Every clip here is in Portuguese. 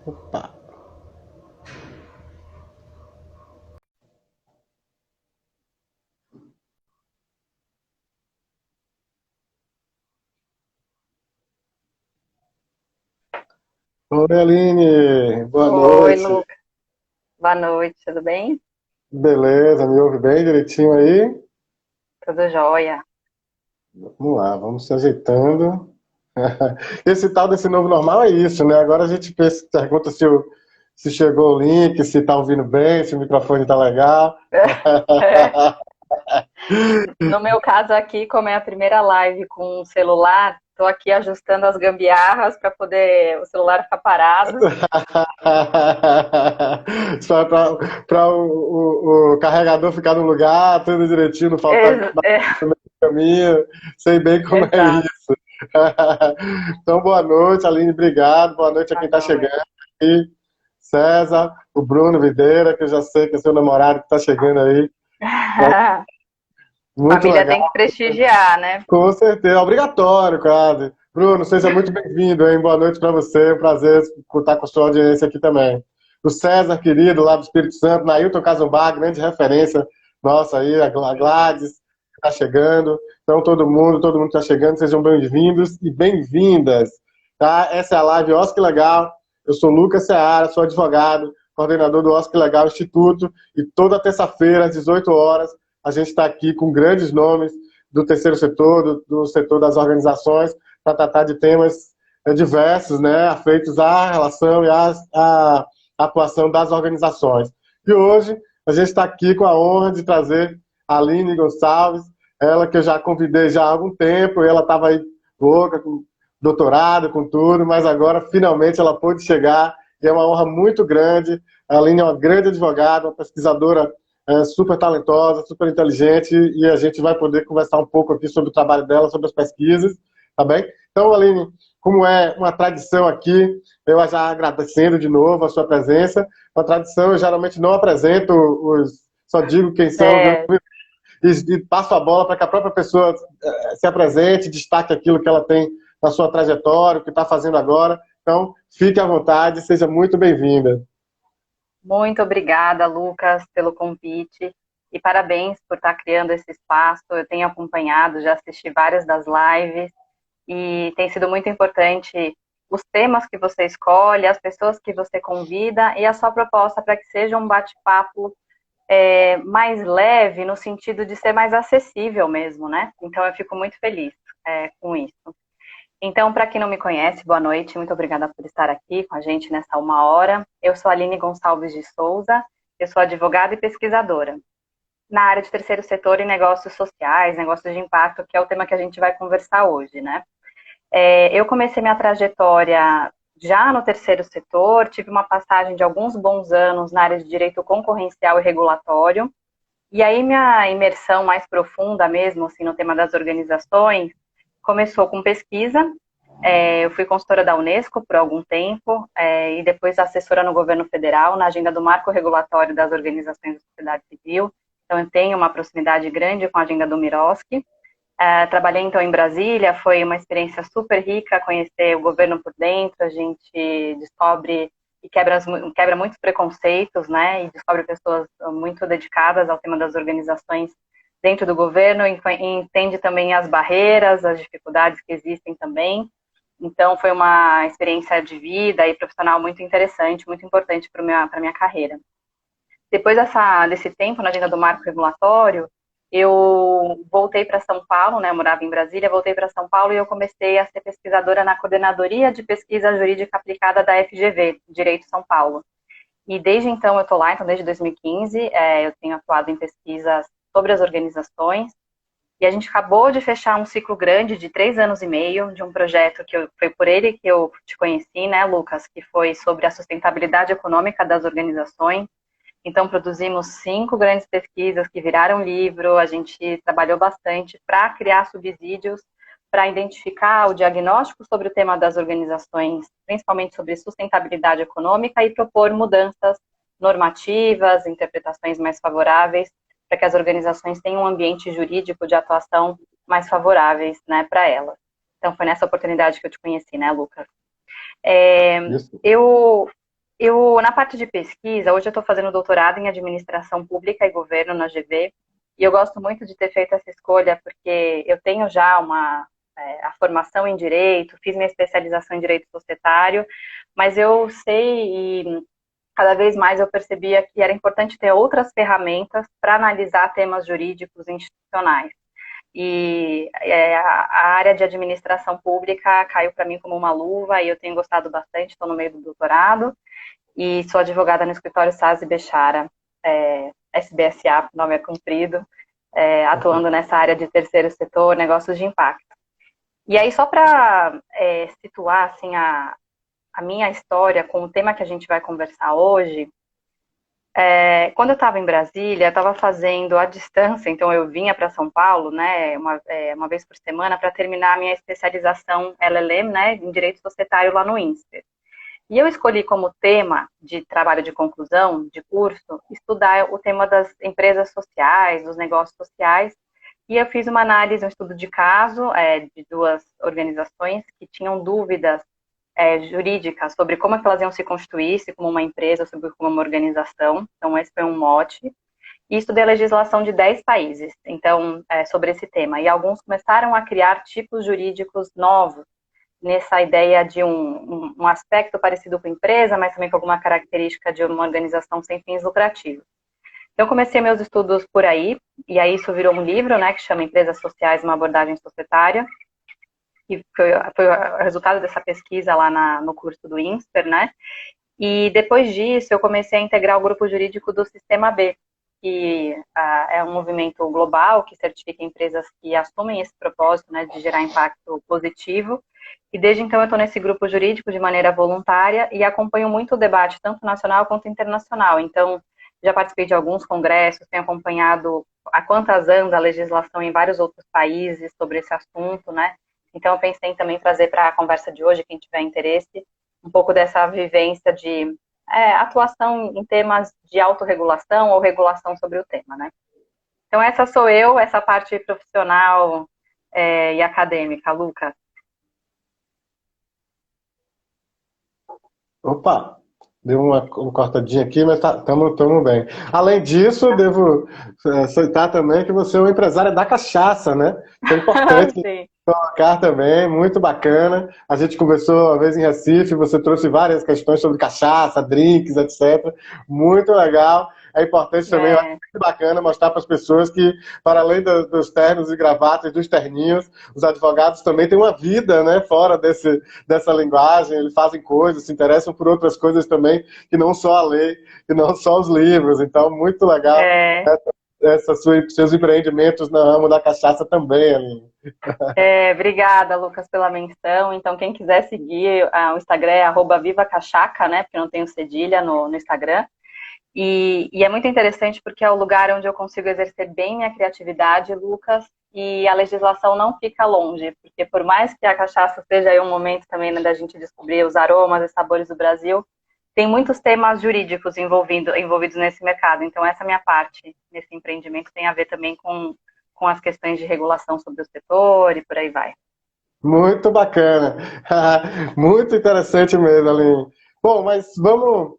Opa. Oi, Aline, boa Oi, noite. Lucas. Boa noite, tudo bem? Beleza, me ouve bem direitinho aí? Tudo jóia. Vamos lá, vamos se ajeitando. Esse tal desse novo normal é isso, né? Agora a gente pergunta se chegou o link, se tá ouvindo bem, se o microfone tá legal. No meu caso aqui, como é a primeira live com o celular, estou aqui ajustando as gambiarras para poder o celular ficar parado. Só para o carregador ficar no lugar, tudo direitinho, não faltar Ex- nada é, no meio do caminho. Sei bem como é exato. isso. Então, boa noite, Aline, obrigado. Boa noite a quem Boa está chegando noite. aqui. César, o Bruno Videira, que eu já sei que é seu namorado que está chegando aí. Muito Família legal, tem que prestigiar, né? com certeza, obrigatório, quase. Bruno, seja muito bem-vindo, hein? Boa noite para você, é um prazer contar com a sua audiência aqui também. O César, querido, lá do Espírito Santo, Nailton Casumbar, grande referência nossa aí, a Gladys, está chegando. Então, todo mundo está chegando, sejam bem-vindos e bem-vindas. Tá? Essa é a live Oscar Legal. Eu sou Lucas Seara, sou advogado, coordenador do Oscar Legal Instituto, e toda terça-feira, às 18 horas, a gente está aqui com grandes nomes do terceiro setor, do setor das organizações, para tratar de temas diversos, né, afeitos à relação e à atuação das organizações. E hoje a gente está aqui com a honra de trazer a Aline Gonçalves, ela que eu já convidei já há algum tempo, ela estava aí louca, com doutorado, com tudo, mas agora finalmente ela pôde chegar e é uma honra muito grande. A Aline é uma grande advogada, uma pesquisadora super talentosa, super inteligente, e a gente vai poder conversar um pouco aqui sobre o trabalho dela, sobre as pesquisas, tá bem? Então, Aline, como é uma tradição aqui, eu já agradecendo de novo a sua presença. Uma tradição, eu geralmente não apresento só digo quem são É, e passo a bola para que a própria pessoa se apresente, destaque aquilo que ela tem na sua trajetória, o que está fazendo agora. Então, fique à vontade, seja muito bem-vinda. muito obrigada, Lucas, pelo convite e parabéns por estar criando esse espaço. Eu tenho acompanhado, já assisti várias das lives. E tem sido muito importante os temas que você escolhe, as pessoas que você convida e a sua proposta para que seja um bate-papo mais leve, no sentido de ser mais acessível mesmo, né? Então eu fico muito feliz com isso. Então, para quem não me conhece, boa noite, muito obrigada por estar aqui com a gente nessa uma hora. Eu sou a Aline Gonçalves de Souza, eu sou advogada e pesquisadora na área de terceiro setor e negócios sociais, negócios de impacto, que é o tema que a gente vai conversar hoje, né? Eu comecei minha trajetória já no terceiro setor, tive uma passagem de alguns bons anos na área de direito concorrencial e regulatório, e aí minha imersão mais profunda mesmo, assim, no tema das organizações, começou com pesquisa. Eu fui consultora da Unesco por algum tempo, e depois assessora no governo federal, na agenda do marco regulatório das organizações da sociedade civil, então eu tenho uma proximidade grande com a agenda do Miroski. Trabalhei então em Brasília, foi uma experiência super rica, conhecer o governo por dentro, a gente descobre e quebra muitos preconceitos, né, e descobre pessoas muito dedicadas ao tema das organizações dentro do governo, e entende também as barreiras, as dificuldades que existem também. Então foi uma experiência de vida e profissional muito interessante, muito importante para a minha carreira. Depois desse tempo na agenda do marco regulatório, eu voltei para São Paulo, né? Eu morava em Brasília, voltei para São Paulo e eu comecei a ser pesquisadora na Coordenadoria de Pesquisa Jurídica Aplicada da FGV, Direito São Paulo. E desde então eu estou lá, então desde 2015, eu tenho atuado em pesquisas sobre as organizações. E a gente acabou de fechar um ciclo grande de 3 anos e meio de um projeto foi por ele que eu te conheci, né, Lucas, que foi sobre a sustentabilidade econômica das organizações. Então, produzimos 5 grandes pesquisas que viraram livro, a gente trabalhou bastante para criar subsídios, para identificar o diagnóstico sobre o tema das organizações, principalmente sobre sustentabilidade econômica, e propor mudanças normativas, interpretações mais favoráveis, para que as organizações tenham um ambiente jurídico de atuação mais favoráveis, né, para elas. Então, foi nessa oportunidade que eu te conheci, né, Lucas? É, Isso. eu Na parte de pesquisa, hoje eu estou fazendo doutorado em administração pública e governo na GV, e eu gosto muito de ter feito essa escolha, porque eu tenho já a formação em direito, fiz minha especialização em direito societário, mas eu sei e cada vez mais eu percebia que era importante ter outras ferramentas para analisar temas jurídicos institucionais. E a área de administração pública caiu para mim como uma luva e eu tenho gostado bastante, estou no meio do doutorado e sou advogada no escritório Sazzi Bechara, SBSA, o nome é comprido, atuando nessa área de terceiro setor, negócios de impacto. E aí, só para situar assim, a minha história com o tema que a gente vai conversar hoje, quando eu estava em Brasília, eu estava fazendo à distância, então eu vinha para São Paulo, né, uma vez por semana, para terminar a minha especialização LLM, né, em Direito Societário lá no INSPER. E eu escolhi como tema de trabalho de conclusão, de curso, estudar o tema das empresas sociais, dos negócios sociais, e eu fiz uma análise, um estudo de caso de duas organizações que tinham dúvidas jurídicas sobre como é que elas iam se constituir, se como uma empresa, sobre como uma organização. Então, esse foi um mote. E estudei a legislação de 10 países, então, sobre esse tema. E alguns começaram a criar tipos jurídicos novos, nessa ideia de um aspecto parecido com empresa, mas também com alguma característica de uma organização sem fins lucrativos. Então, comecei meus estudos por aí, e aí isso virou um livro, né, que chama Empresas Sociais, uma abordagem societária, que foi o resultado dessa pesquisa lá no curso do INSPER, né? E depois disso, eu comecei a integrar o grupo jurídico do Sistema B, que é um movimento global que certifica empresas que assumem esse propósito, né, de gerar impacto positivo. E desde então eu estou nesse grupo jurídico de maneira voluntária e acompanho muito o debate, tanto nacional quanto internacional. Então, já participei de alguns congressos, tenho acompanhado há quantas anos a legislação em vários outros países sobre esse assunto, né? Então, eu pensei em também trazer para a conversa de hoje, quem tiver interesse, um pouco dessa vivência de atuação em temas de autorregulação ou regulação sobre o tema, né? Então, essa sou eu, essa parte profissional e acadêmica, Lucas. Opa, deu uma cortadinha aqui, mas estamos bem. Além disso, devo aceitar também que você é uma empresária da cachaça, né? Isso é importante Sim. colocar também, muito bacana. A gente conversou uma vez em Recife, você trouxe várias questões sobre cachaça, drinks, etc. Muito legal. É importante também, eu acho muito bacana mostrar para as pessoas que, para além dos ternos e gravatas, dos terninhos, os advogados também têm uma vida, né, fora dessa linguagem, eles fazem coisas, se interessam por outras coisas também, que não só a lei, que não só os livros. Então, muito legal seus empreendimentos no ramo da cachaça também, Aline. Obrigada, Lucas, pela menção. Então, quem quiser seguir, o Instagram é @vivacachaca, né? Porque eu não tenho cedilha no Instagram. E é muito interessante porque é o lugar onde eu consigo exercer bem minha criatividade, Lucas, e a legislação não fica longe, porque por mais que a cachaça seja aí um momento também, né, da gente descobrir os aromas e sabores do Brasil, tem muitos temas jurídicos envolvidos nesse mercado. Então, essa minha parte nesse empreendimento tem a ver também com as questões de regulação sobre o setor e por aí vai. Muito bacana. Muito interessante mesmo, Aline. Bom, mas vamos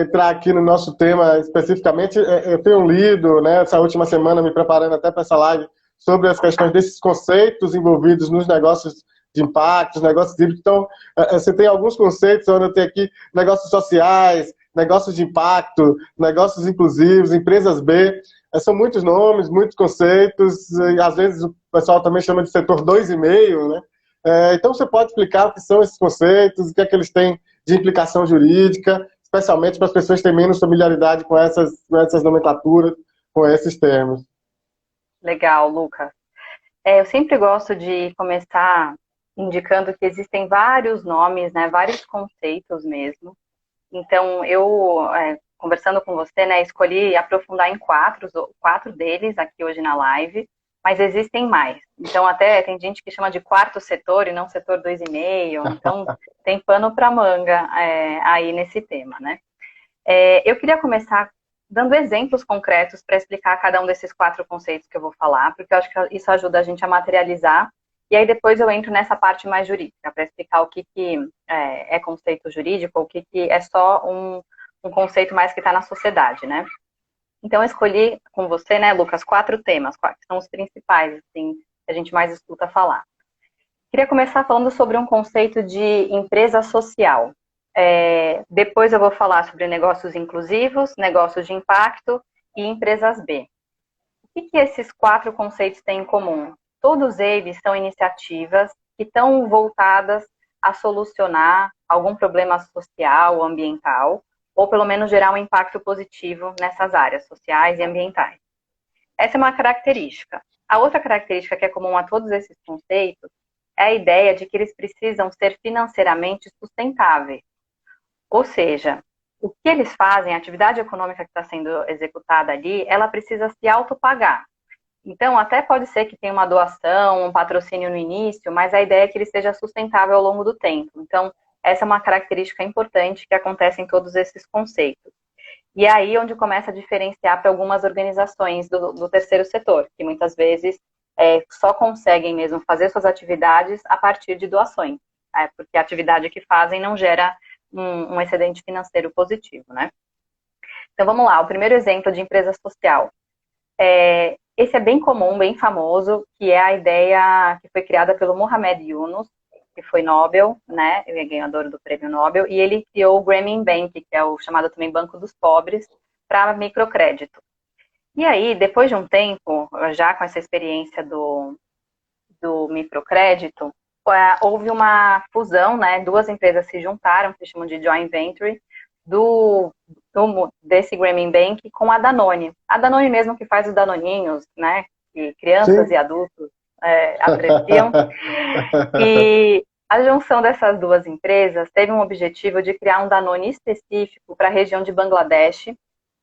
entrar aqui no nosso tema especificamente. Eu tenho lido, né, essa última semana, me preparando até para essa live, sobre as questões desses conceitos envolvidos nos negócios de impacto, negócios híbridos. Então, você tem alguns conceitos, onde eu tenho aqui negócios sociais, negócios de impacto, negócios inclusivos, empresas B. São muitos nomes, muitos conceitos, e às vezes o pessoal também chama de setor 2,5, né? Então, você pode explicar o que são esses conceitos, o que é que eles têm de implicação jurídica, especialmente para as pessoas que têm menos familiaridade com essas nomenclaturas, com esses termos. Legal, Lucas. Eu sempre gosto de começar indicando que existem vários nomes, né, vários conceitos mesmo. Então, eu, conversando com você, né, escolhi aprofundar em quatro deles aqui hoje na live, mas existem mais. Então, até tem gente que chama de quarto setor e não setor 2,5. Então, tem pano para manga aí nesse tema, né? Eu queria começar dando exemplos concretos para explicar cada um desses quatro conceitos que eu vou falar, porque eu acho que isso ajuda a gente a materializar E aí depois eu entro nessa parte mais jurídica, para explicar o que é conceito jurídico, o que é só um conceito mais que está na sociedade, né? Então eu escolhi com você, né, Lucas, 4 temas, que são os principais, assim, que a gente mais escuta falar. Queria começar falando sobre um conceito de empresa social. Depois eu vou falar sobre negócios inclusivos, negócios de impacto e empresas B. O que esses 4 conceitos têm em comum? Todos eles são iniciativas que estão voltadas a solucionar algum problema social ou ambiental, ou pelo menos gerar um impacto positivo nessas áreas sociais e ambientais. Essa é uma característica. A outra característica que é comum a todos esses conceitos é a ideia de que eles precisam ser financeiramente sustentáveis. Ou seja, o que eles fazem, a atividade econômica que está sendo executada ali, ela precisa se autopagar. Então, até pode ser que tenha uma doação, um patrocínio no início, mas a ideia é que ele seja sustentável ao longo do tempo. Então, essa é uma característica importante que acontece em todos esses conceitos. E é aí onde começa a diferenciar para algumas organizações do terceiro setor, que muitas vezes só conseguem mesmo fazer suas atividades a partir de doações, porque a atividade que fazem não gera um excedente financeiro positivo, né? Então, vamos lá, o primeiro exemplo de empresa social. Esse é bem comum, bem famoso, que é a ideia que foi criada pelo Mohamed Yunus, que foi Nobel, né, ele é ganhador do prêmio Nobel, e ele criou o Grameen Bank, que é o chamado também Banco dos Pobres, para microcrédito. E aí, depois de um tempo, já com essa experiência do microcrédito, houve uma fusão, né, 2 empresas se juntaram, que chamam de joint venture, desse Grameen Bank com a Danone. A Danone mesmo que faz os danoninhos, né, que crianças Sim. e adultos apreciam. E a junção dessas 2 empresas teve um objetivo de criar um Danone específico para a região de Bangladesh,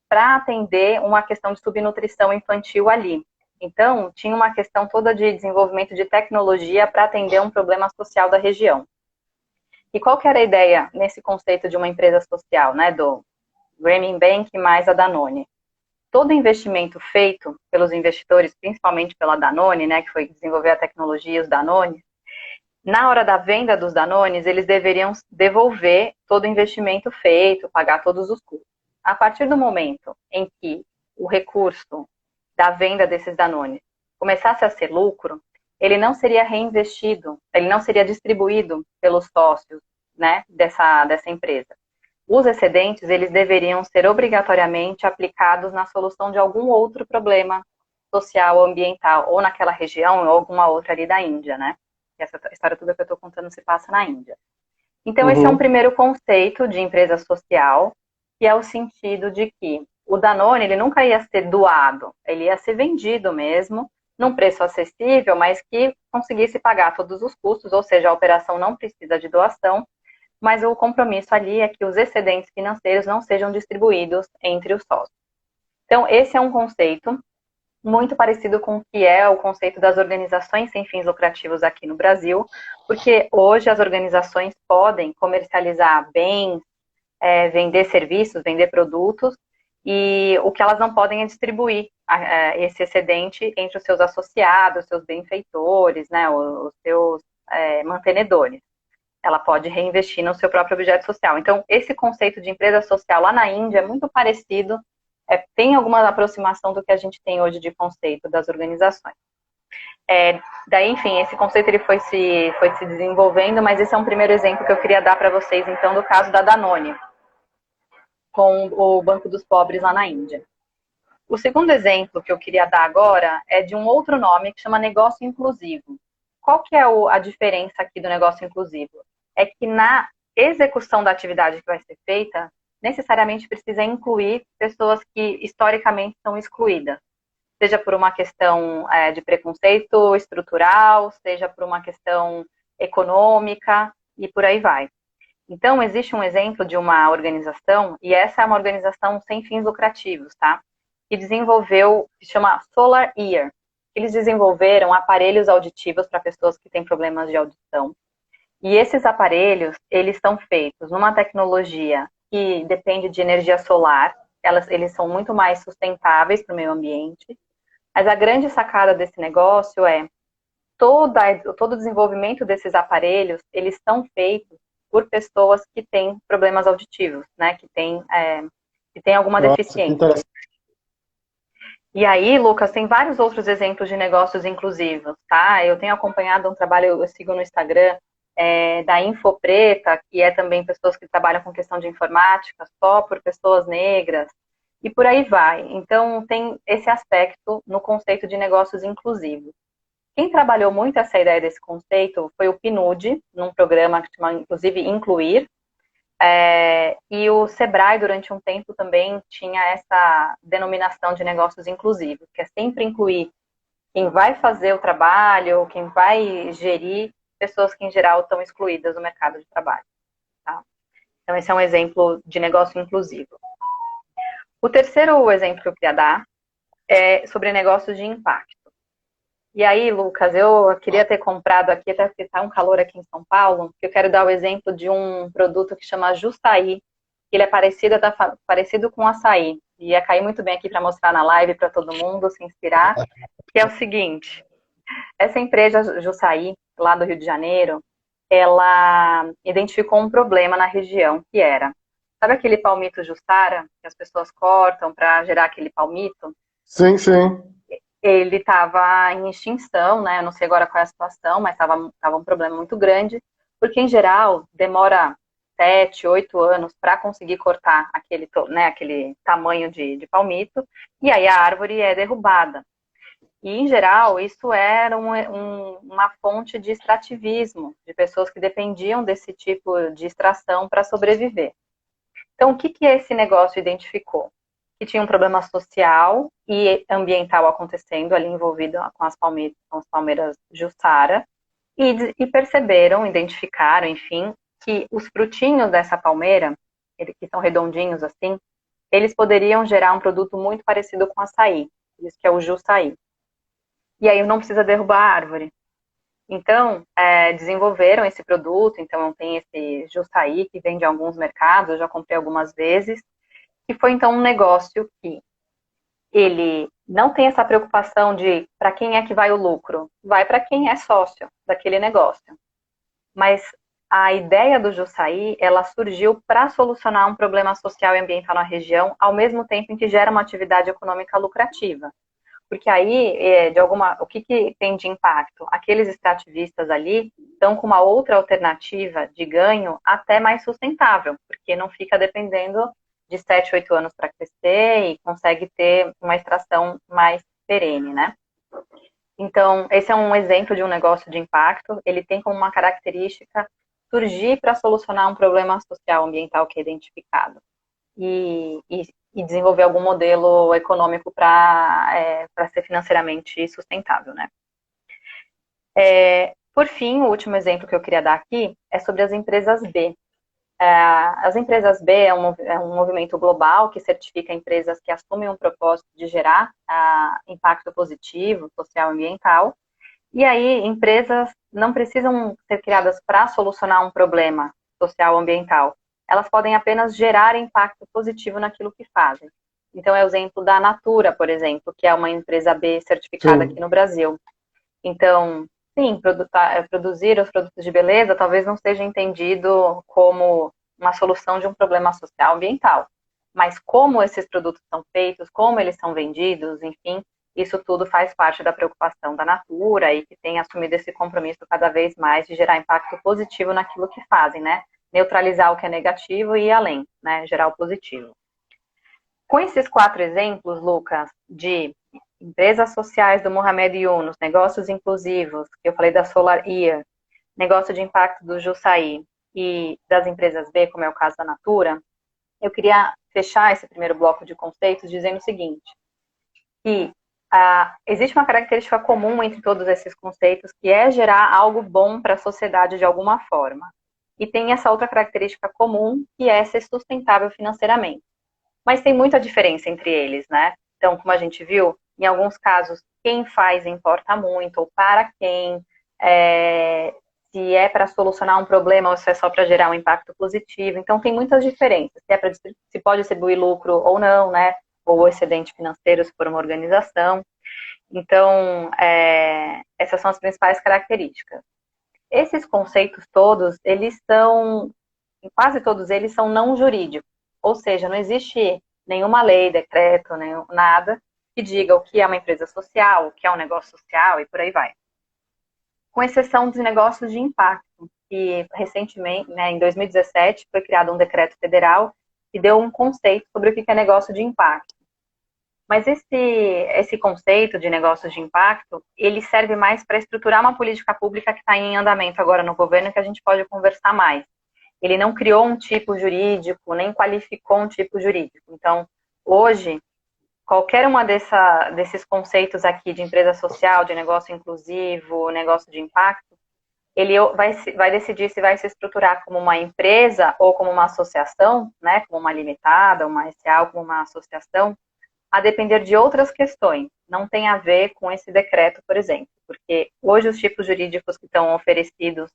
para atender uma questão de subnutrição infantil ali. Então, tinha uma questão toda de desenvolvimento de tecnologia para atender um problema social da região. E qual que era a ideia nesse conceito de uma empresa social, né, do Grameen Bank mais a Danone? Todo investimento feito pelos investidores, principalmente pela Danone, né, que foi desenvolver a tecnologia, os Danone, na hora da venda dos Danones, eles deveriam devolver todo o investimento feito, pagar todos os custos. A partir do momento em que o recurso da venda desses Danones começasse a ser lucro, ele não seria reinvestido, ele não seria distribuído pelos sócios, né, dessa empresa. Os excedentes, eles deveriam ser obrigatoriamente aplicados na solução de algum outro problema social ou ambiental, ou naquela região, ou alguma outra ali da Índia, né? Essa história toda que eu estou contando se passa na Índia. Então, esse é um primeiro conceito de empresa social, que é o sentido de que o Danone, ele nunca ia ser doado, ele ia ser vendido mesmo, num preço acessível, mas que conseguisse pagar todos os custos, ou seja, a operação não precisa de doação, mas o compromisso ali é que os excedentes financeiros não sejam distribuídos entre os sócios. Então, esse é um conceito muito parecido com o que é o conceito das organizações sem fins lucrativos aqui no Brasil, porque hoje as organizações podem comercializar bens, vender serviços, vender produtos, e o que elas não podem é distribuir esse excedente entre os seus associados, seus benfeitores, né, os seus mantenedores. Ela pode reinvestir no seu próprio objeto social. Então, esse conceito de empresa social lá na Índia é muito parecido, tem alguma aproximação do que a gente tem hoje de conceito das organizações. Daí, enfim, esse conceito ele foi se desenvolvendo, mas esse é um primeiro exemplo que eu queria dar para vocês, então, do caso da Danone, com o Banco dos Pobres lá na Índia. O segundo exemplo que eu queria dar agora é de um outro nome que chama negócio inclusivo. Qual que é a diferença aqui do negócio inclusivo? É que na execução da atividade que vai ser feita, necessariamente precisa incluir pessoas que historicamente são excluídas, seja por uma questão de preconceito estrutural, seja por uma questão econômica e por aí vai. Então, existe um exemplo de uma organização, e essa é uma organização sem fins lucrativos, tá? Que desenvolveu, que chama Solar Ear. Eles desenvolveram aparelhos auditivos para pessoas que têm problemas de audição. E esses aparelhos, eles são feitos numa tecnologia que depende de energia solar, eles são muito mais sustentáveis para o meio ambiente. Mas a grande sacada desse negócio é todo o desenvolvimento desses aparelhos, eles são feitos por pessoas que têm problemas auditivos, né? Que têm alguma Nossa, que deficiência. interessante. E aí, Lucas, tem vários outros exemplos de negócios inclusivos, tá? Eu tenho acompanhado um trabalho, eu sigo no Instagram, da Infopreta, que é também pessoas que trabalham com questão de informática, só por pessoas negras, e por aí vai. Então, tem esse aspecto no conceito de negócios inclusivos. Quem trabalhou muito essa ideia desse conceito foi o PNUD, num programa que chama, inclusive, Incluir, e o Sebrae, durante um tempo, também tinha essa denominação de negócios inclusivos, que é sempre incluir quem vai fazer o trabalho, quem vai gerir pessoas que, em geral, estão excluídas do mercado de trabalho. Tá? Então, esse é um exemplo de negócio inclusivo. O terceiro exemplo que eu queria dar é sobre negócios de impacto. E aí, Lucas, eu queria ter comprado aqui, até porque está um calor aqui em São Paulo, que eu quero dar o exemplo de um produto que chama Justaí. Ele é parecido com açaí. E ia cair muito bem aqui para mostrar na live para todo mundo se inspirar. Que é o seguinte: essa empresa Justaí, lá do Rio de Janeiro, ela identificou um problema na região, que era, sabe aquele palmito Justara, que as pessoas cortam para gerar aquele palmito? Sim, sim. Ele estava em extinção, né? Eu não sei agora qual é a situação, mas estava um problema muito grande, porque em geral demora 7, 8 anos para conseguir cortar aquele tamanho de palmito, e aí a árvore é derrubada. E, em geral, isso era uma fonte de extrativismo, de pessoas que dependiam desse tipo de extração para sobreviver. Então, o que esse negócio identificou? Que tinha um problema social e ambiental acontecendo ali envolvido com as palmeiras Jussara, e perceberam, identificaram, enfim, que os frutinhos dessa palmeira, que são redondinhos assim, eles poderiam gerar um produto muito parecido com açaí, isso que é o Jussaí. E aí não precisa derrubar a árvore. Então, desenvolveram esse produto, então tem esse Jussaí que vende em alguns mercados, eu já comprei algumas vezes, que foi então um negócio que ele não tem essa preocupação de para quem é que vai o lucro, vai para quem é sócio daquele negócio. Mas a ideia do Jussaí, ela surgiu para solucionar um problema social e ambiental na região, ao mesmo tempo em que gera uma atividade econômica lucrativa. Porque aí, o que tem de impacto? Aqueles extrativistas ali estão com uma outra alternativa de ganho até mais sustentável, porque não fica dependendo de 7, 8 anos para crescer e consegue ter uma extração mais perene, né? Então, esse é um exemplo de um negócio de impacto. Ele tem como uma característica surgir para solucionar um problema social ambiental que é identificado. E desenvolver algum modelo econômico para ser financeiramente sustentável, né? Por fim, o último exemplo que eu queria dar aqui é sobre as empresas B. As empresas B é um movimento global que certifica empresas que assumem um propósito de gerar impacto positivo, social e ambiental. E aí, empresas não precisam ser criadas para solucionar um problema social ou ambiental. Elas podem apenas gerar impacto positivo naquilo que fazem. Então, é o exemplo da Natura, por exemplo, que é uma empresa B certificada Sim. aqui no Brasil. Então, sim, produzir os produtos de beleza talvez não seja entendido como uma solução de um problema social ambiental. Mas como esses produtos são feitos, como eles são vendidos, enfim, isso tudo faz parte da preocupação da Natura e que tem assumido esse compromisso cada vez mais de gerar impacto positivo naquilo que fazem, né? Neutralizar o que é negativo e ir além, né? Gerar o positivo. Com esses 4 exemplos, Lucas, de empresas sociais do Mohamed Yunus, negócios inclusivos, que eu falei da Solar Ear, negócio de impacto do Jussaí e das empresas B, como é o caso da Natura, eu queria fechar esse primeiro bloco de conceitos dizendo o seguinte, que existe uma característica comum entre todos esses conceitos, que é gerar algo bom para a sociedade de alguma forma. E tem essa outra característica comum, que é ser sustentável financeiramente. Mas tem muita diferença entre eles, né? Então, como a gente viu, em alguns casos, quem faz importa muito, ou para quem, se é para solucionar um problema ou se é só para gerar um impacto positivo. Então, tem muitas diferenças. Se pode distribuir lucro ou não, né? Ou excedente financeiro, se for uma organização. Então, essas são as principais características. Esses conceitos todos, quase todos eles são não jurídicos, ou seja, não existe nenhuma lei, decreto, nem nada que diga o que é uma empresa social, o que é um negócio social e por aí vai. Com exceção dos negócios de impacto, que recentemente, né, em 2017, foi criado um decreto federal que deu um conceito sobre o que é negócio de impacto. Mas esse conceito de negócios de impacto, ele serve mais para estruturar uma política pública que está em andamento agora no governo, que a gente pode conversar mais. Ele não criou um tipo jurídico, nem qualificou um tipo jurídico. Então, hoje, qualquer uma desses conceitos aqui de empresa social, de negócio inclusivo, negócio de impacto, ele vai decidir se vai se estruturar como uma empresa ou como uma associação, né, como uma limitada, uma SA ou como uma associação, a depender de outras questões. Não tem a ver com esse decreto, por exemplo, porque hoje os tipos jurídicos que estão oferecidos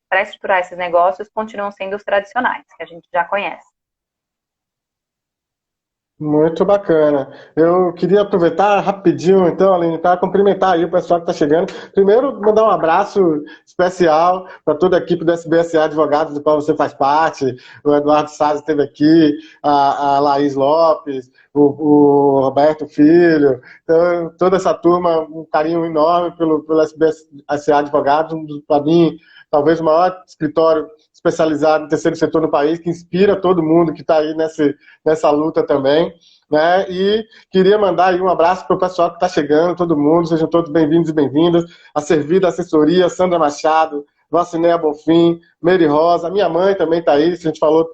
para estruturar esses negócios continuam sendo os tradicionais, que a gente já conhece. Muito bacana. Eu queria aproveitar rapidinho, então, Aline, para cumprimentar aí o pessoal que está chegando. Primeiro, mandar um abraço especial para toda a equipe do SBSA Advogados, do qual você faz parte. O Eduardo Saz esteve aqui, a Laís Lopes, o Roberto Filho. Então, toda essa turma, um carinho enorme pelo SBSA Advogados, para mim, talvez o maior escritório especializado no terceiro setor no país, que inspira todo mundo que está aí nessa luta também, né? E queria mandar aí um abraço para o pessoal que está chegando, todo mundo, sejam todos bem-vindos e bem-vindas. A Servida Assessoria, Sandra Machado, Vacinéia Bonfim, Mary Rosa, minha mãe também está aí, se a gente falou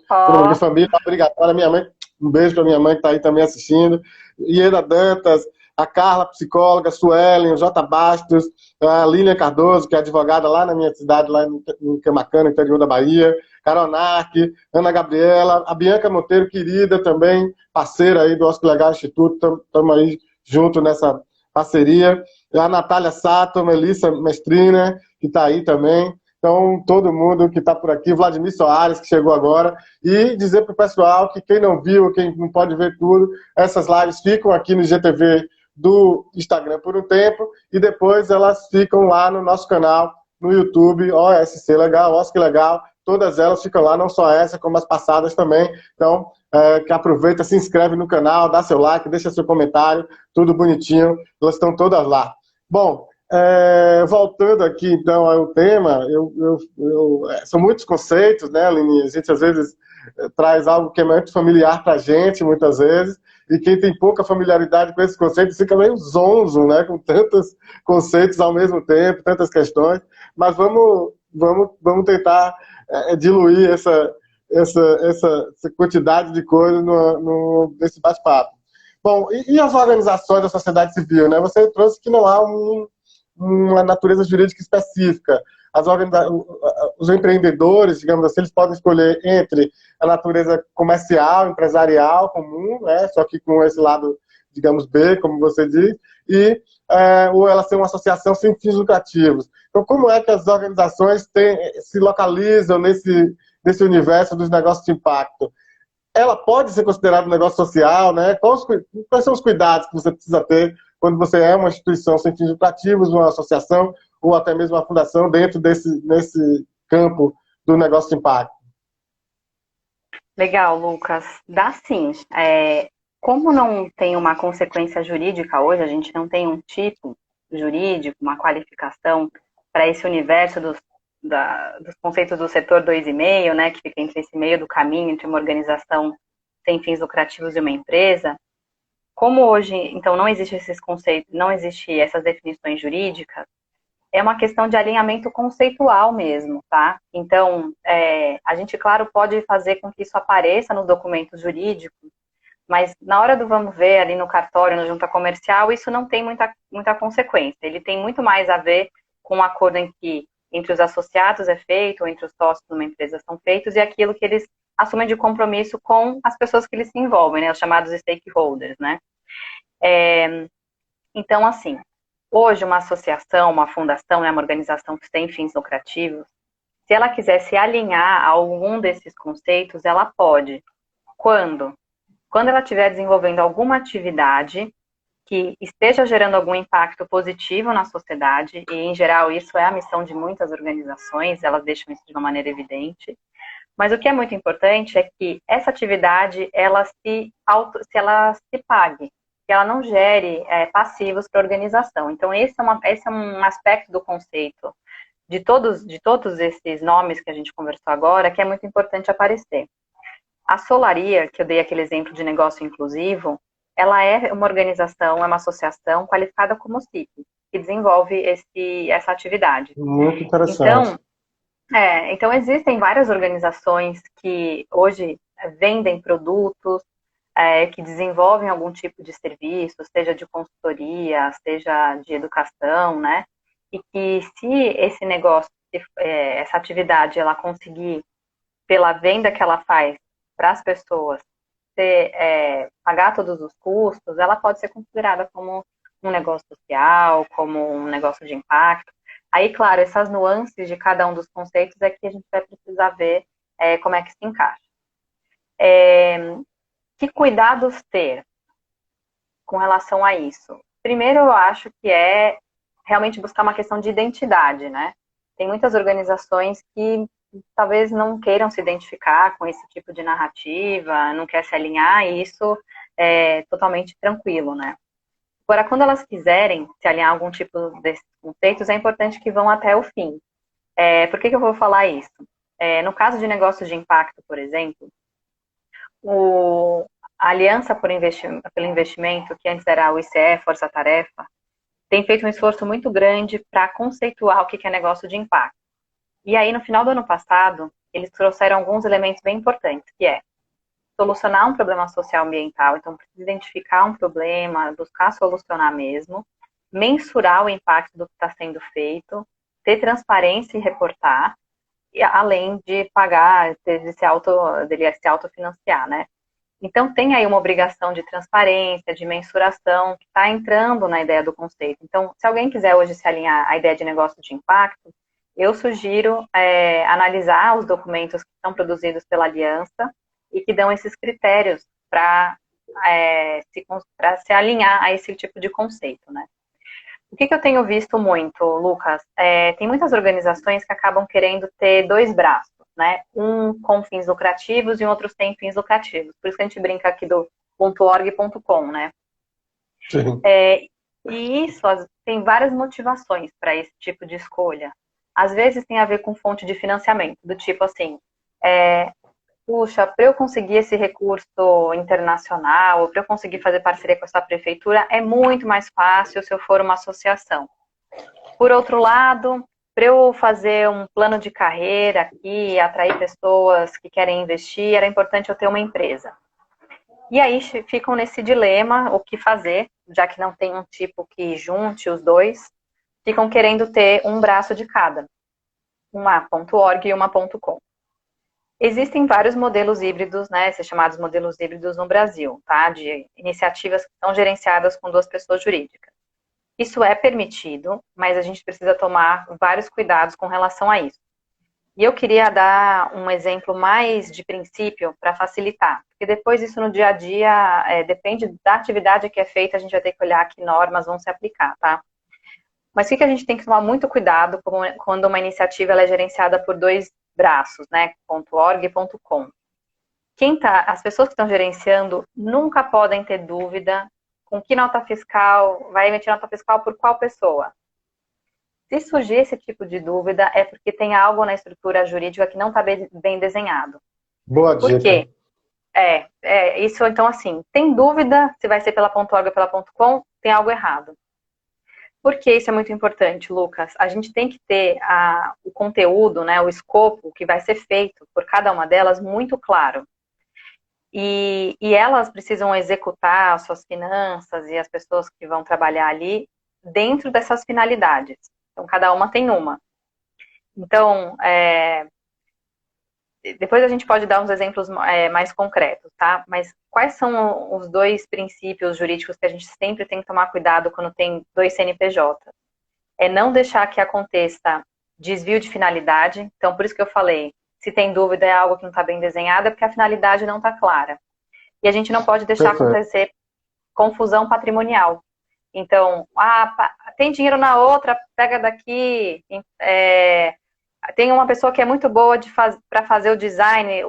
de família obrigatória, minha mãe, um beijo para minha mãe que está aí também assistindo. Ieda Dantas, a Carla, psicóloga, Suelen, o J. Bastos, a Lília Cardoso, que é advogada lá na minha cidade, lá em Camacana, interior da Bahia, Carol Narque, Ana Gabriela, a Bianca Monteiro, querida também, parceira aí do Oscar Legal Instituto, estamos aí junto nessa parceria, a Natália Sato, Melissa Mestrina, que está aí também, então todo mundo que está por aqui, Vladimir Soares, que chegou agora, e dizer para o pessoal que quem não viu, quem não pode ver tudo, essas lives ficam aqui no GTV do Instagram por um tempo e depois elas ficam lá no nosso canal no YouTube, OSC Legal, Oscar Legal, todas elas ficam lá, não só essa, como as passadas também. Então, que aproveita, se inscreve no canal, dá seu like, deixa seu comentário, tudo bonitinho, elas estão todas lá. Bom, voltando aqui então ao tema, são muitos conceitos, né, Aline? A gente às vezes traz algo que é muito familiar para a gente, muitas vezes, e quem tem pouca familiaridade com esses conceitos fica meio zonzo, né, com tantos conceitos ao mesmo tempo, tantas questões, mas vamos tentar diluir essa quantidade de coisas nesse bate-papo. Bom, e as organizações da sociedade civil, né? Você trouxe que não há uma natureza jurídica específica. Os empreendedores, digamos assim, eles podem escolher entre a natureza comercial, empresarial, comum, né? Só que com esse lado, digamos, B, como você diz, ou ela ser uma associação sem fins lucrativos. Então, como é que as organizações se localizam nesse universo dos negócios de impacto? Ela pode ser considerada um negócio social, né? Quais são os cuidados que você precisa ter quando você é uma instituição sem fins lucrativos, uma associação ou até mesmo uma fundação dentro nesse campo do negócio de impacto? Legal, Lucas. Dá sim. Como não tem uma consequência jurídica hoje, a gente não tem um tipo jurídico, uma qualificação para esse universo dos conceitos do setor 2,5, né, que fica entre esse meio do caminho, entre uma organização sem fins lucrativos e uma empresa. Como hoje, então, não existe esses conceitos, não existe essas definições jurídicas, é uma questão de alinhamento conceitual mesmo, tá? Então, a gente, claro, pode fazer com que isso apareça nos documentos jurídicos, mas na hora do vamos ver ali no cartório, na junta comercial, isso não tem muita consequência. Ele tem muito mais a ver com um acordo entre os associados é feito, ou entre os sócios de uma empresa são feitos, e aquilo que eles assumem de compromisso com as pessoas que eles se envolvem, né, os chamados stakeholders, né. Então, assim, hoje uma associação, uma fundação, né, uma organização sem fins lucrativos, se ela quiser se alinhar a algum desses conceitos, ela pode. Quando? Quando ela estiver desenvolvendo alguma atividade que esteja gerando algum impacto positivo na sociedade, e em geral isso é a missão de muitas organizações, elas deixam isso de uma maneira evidente. Mas o que é muito importante é que essa atividade, ela se pague, que ela não gere passivos para a organização. Então, esse é um aspecto do conceito de todos esses nomes que a gente conversou agora, que é muito importante aparecer. A Solaria, que eu dei aquele exemplo de negócio inclusivo, ela é uma organização, é uma associação qualificada como CIP, que desenvolve essa atividade. Muito interessante. Então existem várias organizações que hoje vendem produtos, que desenvolvem algum tipo de serviço, seja de consultoria, seja de educação, né? E que se esse negócio, essa atividade, ela conseguir, pela venda que ela faz para as pessoas, pagar todos os custos, ela pode ser considerada como um negócio social, como um negócio de impacto. Aí, claro, essas nuances de cada um dos conceitos é que a gente vai precisar ver como é que se encaixa. Que cuidados ter com relação a isso? Primeiro, eu acho que é realmente buscar uma questão de identidade, né? Tem muitas organizações que talvez não queiram se identificar com esse tipo de narrativa, não quer se alinhar, e isso é totalmente tranquilo, né? Agora, quando elas quiserem se alinhar a algum tipo desses conceitos, é importante que vão até o fim. Por que eu vou falar isso? No caso de negócios de impacto, por exemplo, a Aliança pelo Investimento, que antes era o ICE, Força Tarefa, tem feito um esforço muito grande para conceituar o que é negócio de impacto. E aí, no final do ano passado, eles trouxeram alguns elementos bem importantes, que é solucionar um problema social ambiental, então precisa identificar um problema, buscar solucionar mesmo, mensurar o impacto do que está sendo feito, ter transparência e reportar, e além de pagar, dele se autofinanciar, né? Então tem aí uma obrigação de transparência, de mensuração, que está entrando na ideia do conceito. Então, se alguém quiser hoje se alinhar à ideia de negócio de impacto, eu sugiro analisar os documentos que são produzidos pela Aliança e que dão esses critérios para se alinhar a esse tipo de conceito, né? O que eu tenho visto muito, Lucas? Tem muitas organizações que acabam querendo ter dois braços, né? Um com fins lucrativos e um outro sem fins lucrativos. Por isso que a gente brinca aqui do .org e .com, né? Sim. E isso tem várias motivações para esse tipo de escolha. Às vezes tem a ver com fonte de financiamento, do tipo assim, puxa, para eu conseguir esse recurso internacional, ou para eu conseguir fazer parceria com essa prefeitura, é muito mais fácil se eu for uma associação. Por outro lado, para eu fazer um plano de carreira aqui, atrair pessoas que querem investir, era importante eu ter uma empresa. E aí ficam nesse dilema, o que fazer, já que não tem um tipo que junte os dois, ficam querendo ter um braço de cada, uma .org e uma .com. Existem vários modelos híbridos, né, esses chamados modelos híbridos no Brasil, tá, de iniciativas que são gerenciadas com duas pessoas jurídicas. Isso é permitido, mas a gente precisa tomar vários cuidados com relação a isso. E eu queria dar um exemplo mais de princípio para facilitar, porque depois isso no dia a dia depende da atividade que é feita, a gente vai ter que olhar que normas vão se aplicar, tá? Mas o que a gente tem que tomar muito cuidado quando uma iniciativa ela é gerenciada por dois braços, né? .org e .com. As pessoas que estão gerenciando nunca podem ter dúvida com que nota fiscal, vai emitir nota fiscal por qual pessoa. Se surgir esse tipo de dúvida, é porque tem algo na estrutura jurídica que não está bem desenhado. Boa dica. Por quê? Isso, então, assim, tem dúvida se vai ser pela .org ou pela .com, tem algo errado. Por que isso é muito importante, Lucas? A gente tem que ter o conteúdo, né, o escopo que vai ser feito por cada uma delas muito claro. E elas precisam executar as suas finanças e as pessoas que vão trabalhar ali dentro dessas finalidades. Então, cada uma tem uma. Então, depois a gente pode dar uns exemplos mais concretos, tá? Mas quais são os dois princípios jurídicos que a gente sempre tem que tomar cuidado quando tem dois CNPJ? É não deixar que aconteça desvio de finalidade. Então, por isso que eu falei, se tem dúvida é algo que não está bem desenhado, é porque a finalidade não está clara. E a gente não pode deixar acontecer confusão patrimonial. Então, tem dinheiro na outra, pega daqui. Tem uma pessoa que é muito boa para fazer o design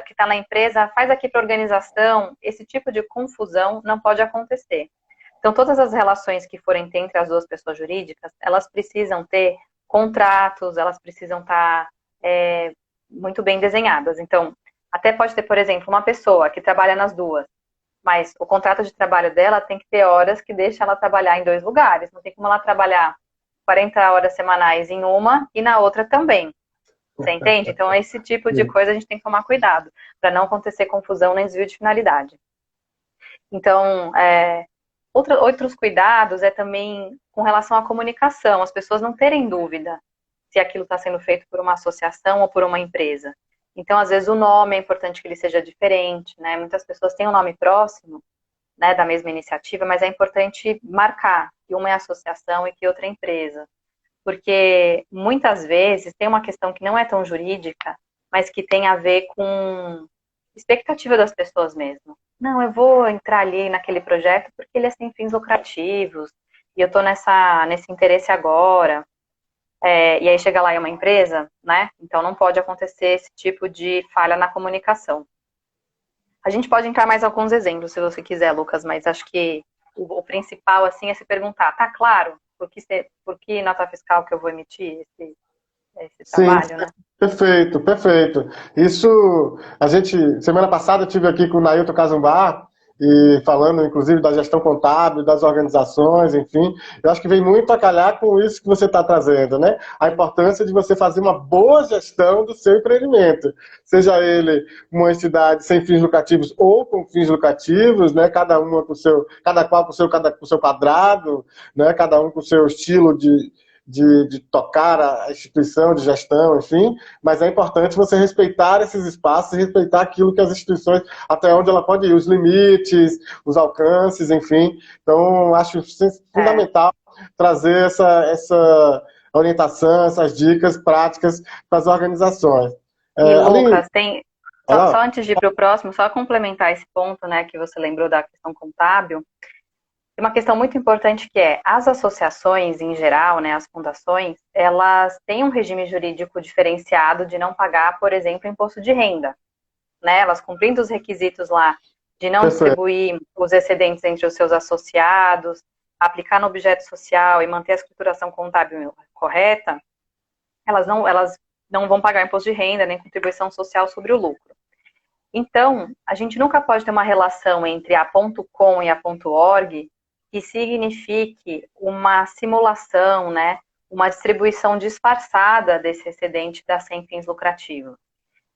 que está na empresa, faz aqui para a organização. Esse tipo de confusão não pode acontecer. Então, todas as relações que forem ter entre as duas pessoas jurídicas, elas precisam ter contratos, elas precisam estar muito bem desenhadas. Então, até pode ter, por exemplo, uma pessoa que trabalha nas duas, mas o contrato de trabalho dela tem que ter horas que deixa ela trabalhar em 2 lugares. Não tem como ela trabalhar 40 horas semanais em uma e na outra também. Você entende? Então, esse tipo de coisa a gente tem que tomar cuidado, para não acontecer confusão nem desvio de finalidade. Então, outros cuidados é também com relação à comunicação, as pessoas não terem dúvida se aquilo está sendo feito por uma associação ou por uma empresa. Então, às vezes, o nome é importante que ele seja diferente, né? Muitas pessoas têm um nome próximo, né, da mesma iniciativa, mas é importante marcar que uma é associação e que outra é empresa. Porque, muitas vezes, tem uma questão que não é tão jurídica, mas que tem a ver com expectativa das pessoas mesmo. Não, eu vou entrar ali naquele projeto porque ele é sem fins lucrativos, e eu estou nesse interesse agora. E aí chega lá e é uma empresa, né? Então não pode acontecer esse tipo de falha na comunicação. A gente pode entrar mais alguns exemplos, se você quiser, Lucas, mas acho que o principal, assim, é se perguntar, tá claro por que nota fiscal que eu vou emitir esse Sim, trabalho, né? perfeito, perfeito. Isso, semana passada eu tive aqui com o Nailton Cazumbar, e falando inclusive da gestão contábil, das organizações, enfim, eu acho que vem muito a calhar com isso que você está trazendo, né? A importância de você fazer uma boa gestão do seu empreendimento, seja ele uma entidade sem fins lucrativos ou com fins lucrativos, né? Cada qual com o seu quadrado, né? Cada um com o seu estilo de tocar a instituição de gestão, enfim, mas é importante você respeitar esses espaços e respeitar aquilo que as instituições, até onde ela pode ir, os limites, os alcances, enfim. Então, acho fundamental trazer essa orientação, essas dicas práticas para as organizações. E, Aline, Lucas, só olá. antes de ir para o próximo, só complementar esse ponto, né, que você lembrou da questão contábil. Tem uma questão muito importante que as associações em geral, né, as fundações, elas têm um regime jurídico diferenciado de não pagar, por exemplo, imposto de renda, né? Elas cumprindo os requisitos lá de não Perfeito. distribuir os excedentes entre os seus associados, aplicar no objeto social e manter a escrituração contábil correta, elas não vão pagar imposto de renda nem contribuição social sobre o lucro. Então, a gente nunca pode ter uma relação entre a .com e a .org que signifique uma simulação, né, uma distribuição disfarçada desse excedente da sem fins lucrativos.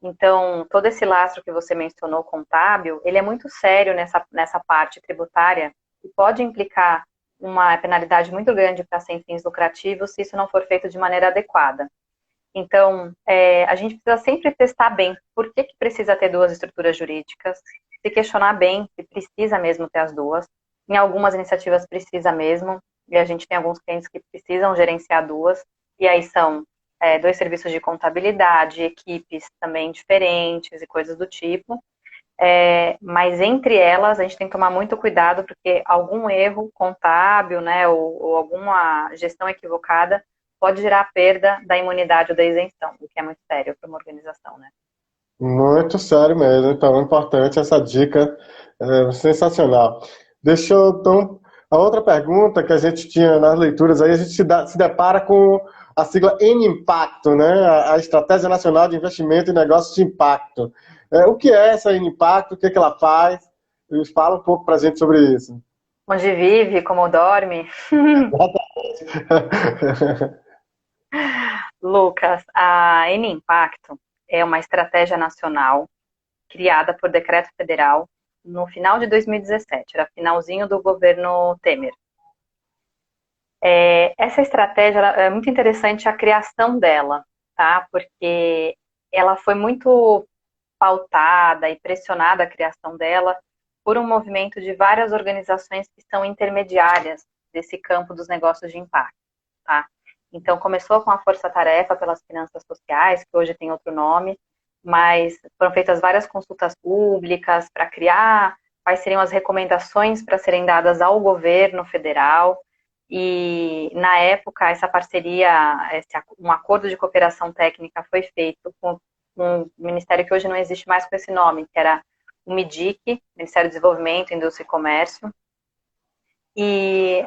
Então, todo esse lastro que você mencionou contábil, ele é muito sério nessa parte tributária e pode implicar uma penalidade muito grande para sem fins lucrativos se isso não for feito de maneira adequada. Então, a gente precisa sempre testar bem por que precisa ter duas estruturas jurídicas, se questionar bem se precisa mesmo ter as duas. Em algumas iniciativas precisa mesmo, e a gente tem alguns clientes que precisam gerenciar duas, e aí são 2 serviços de contabilidade, equipes também diferentes e coisas do tipo. Mas entre elas a gente tem que tomar muito cuidado, porque algum erro contábil, né, ou alguma gestão equivocada pode gerar perda da imunidade ou da isenção, o que é muito sério para uma organização, né? Muito sério mesmo, então é importante essa dica, sensacional. Então, a outra pergunta que a gente tinha nas leituras aí, a gente se depara com a sigla N-Impacto, né? A Estratégia Nacional de Investimento em Negócios de Impacto. O que é essa N-Impacto, o que ela faz? Fala um pouco para a gente sobre isso. Onde vive, como dorme. Lucas, a N-Impacto é uma estratégia nacional criada por decreto federal no final de 2017, era finalzinho do governo Temer. Essa estratégia é muito interessante a criação dela, tá? Porque ela foi muito pautada e pressionada a criação dela por um movimento de várias organizações que são intermediárias desse campo dos negócios de impacto, tá? Então, começou com a Força Tarefa pelas Finanças Sociais, que hoje tem outro nome, mas foram feitas várias consultas públicas para criar quais seriam as recomendações para serem dadas ao governo federal. E, na época, essa parceria, um acordo de cooperação técnica foi feito com um ministério que hoje não existe mais com esse nome, que era o MIDIC, Ministério do Desenvolvimento, Indústria e Comércio. E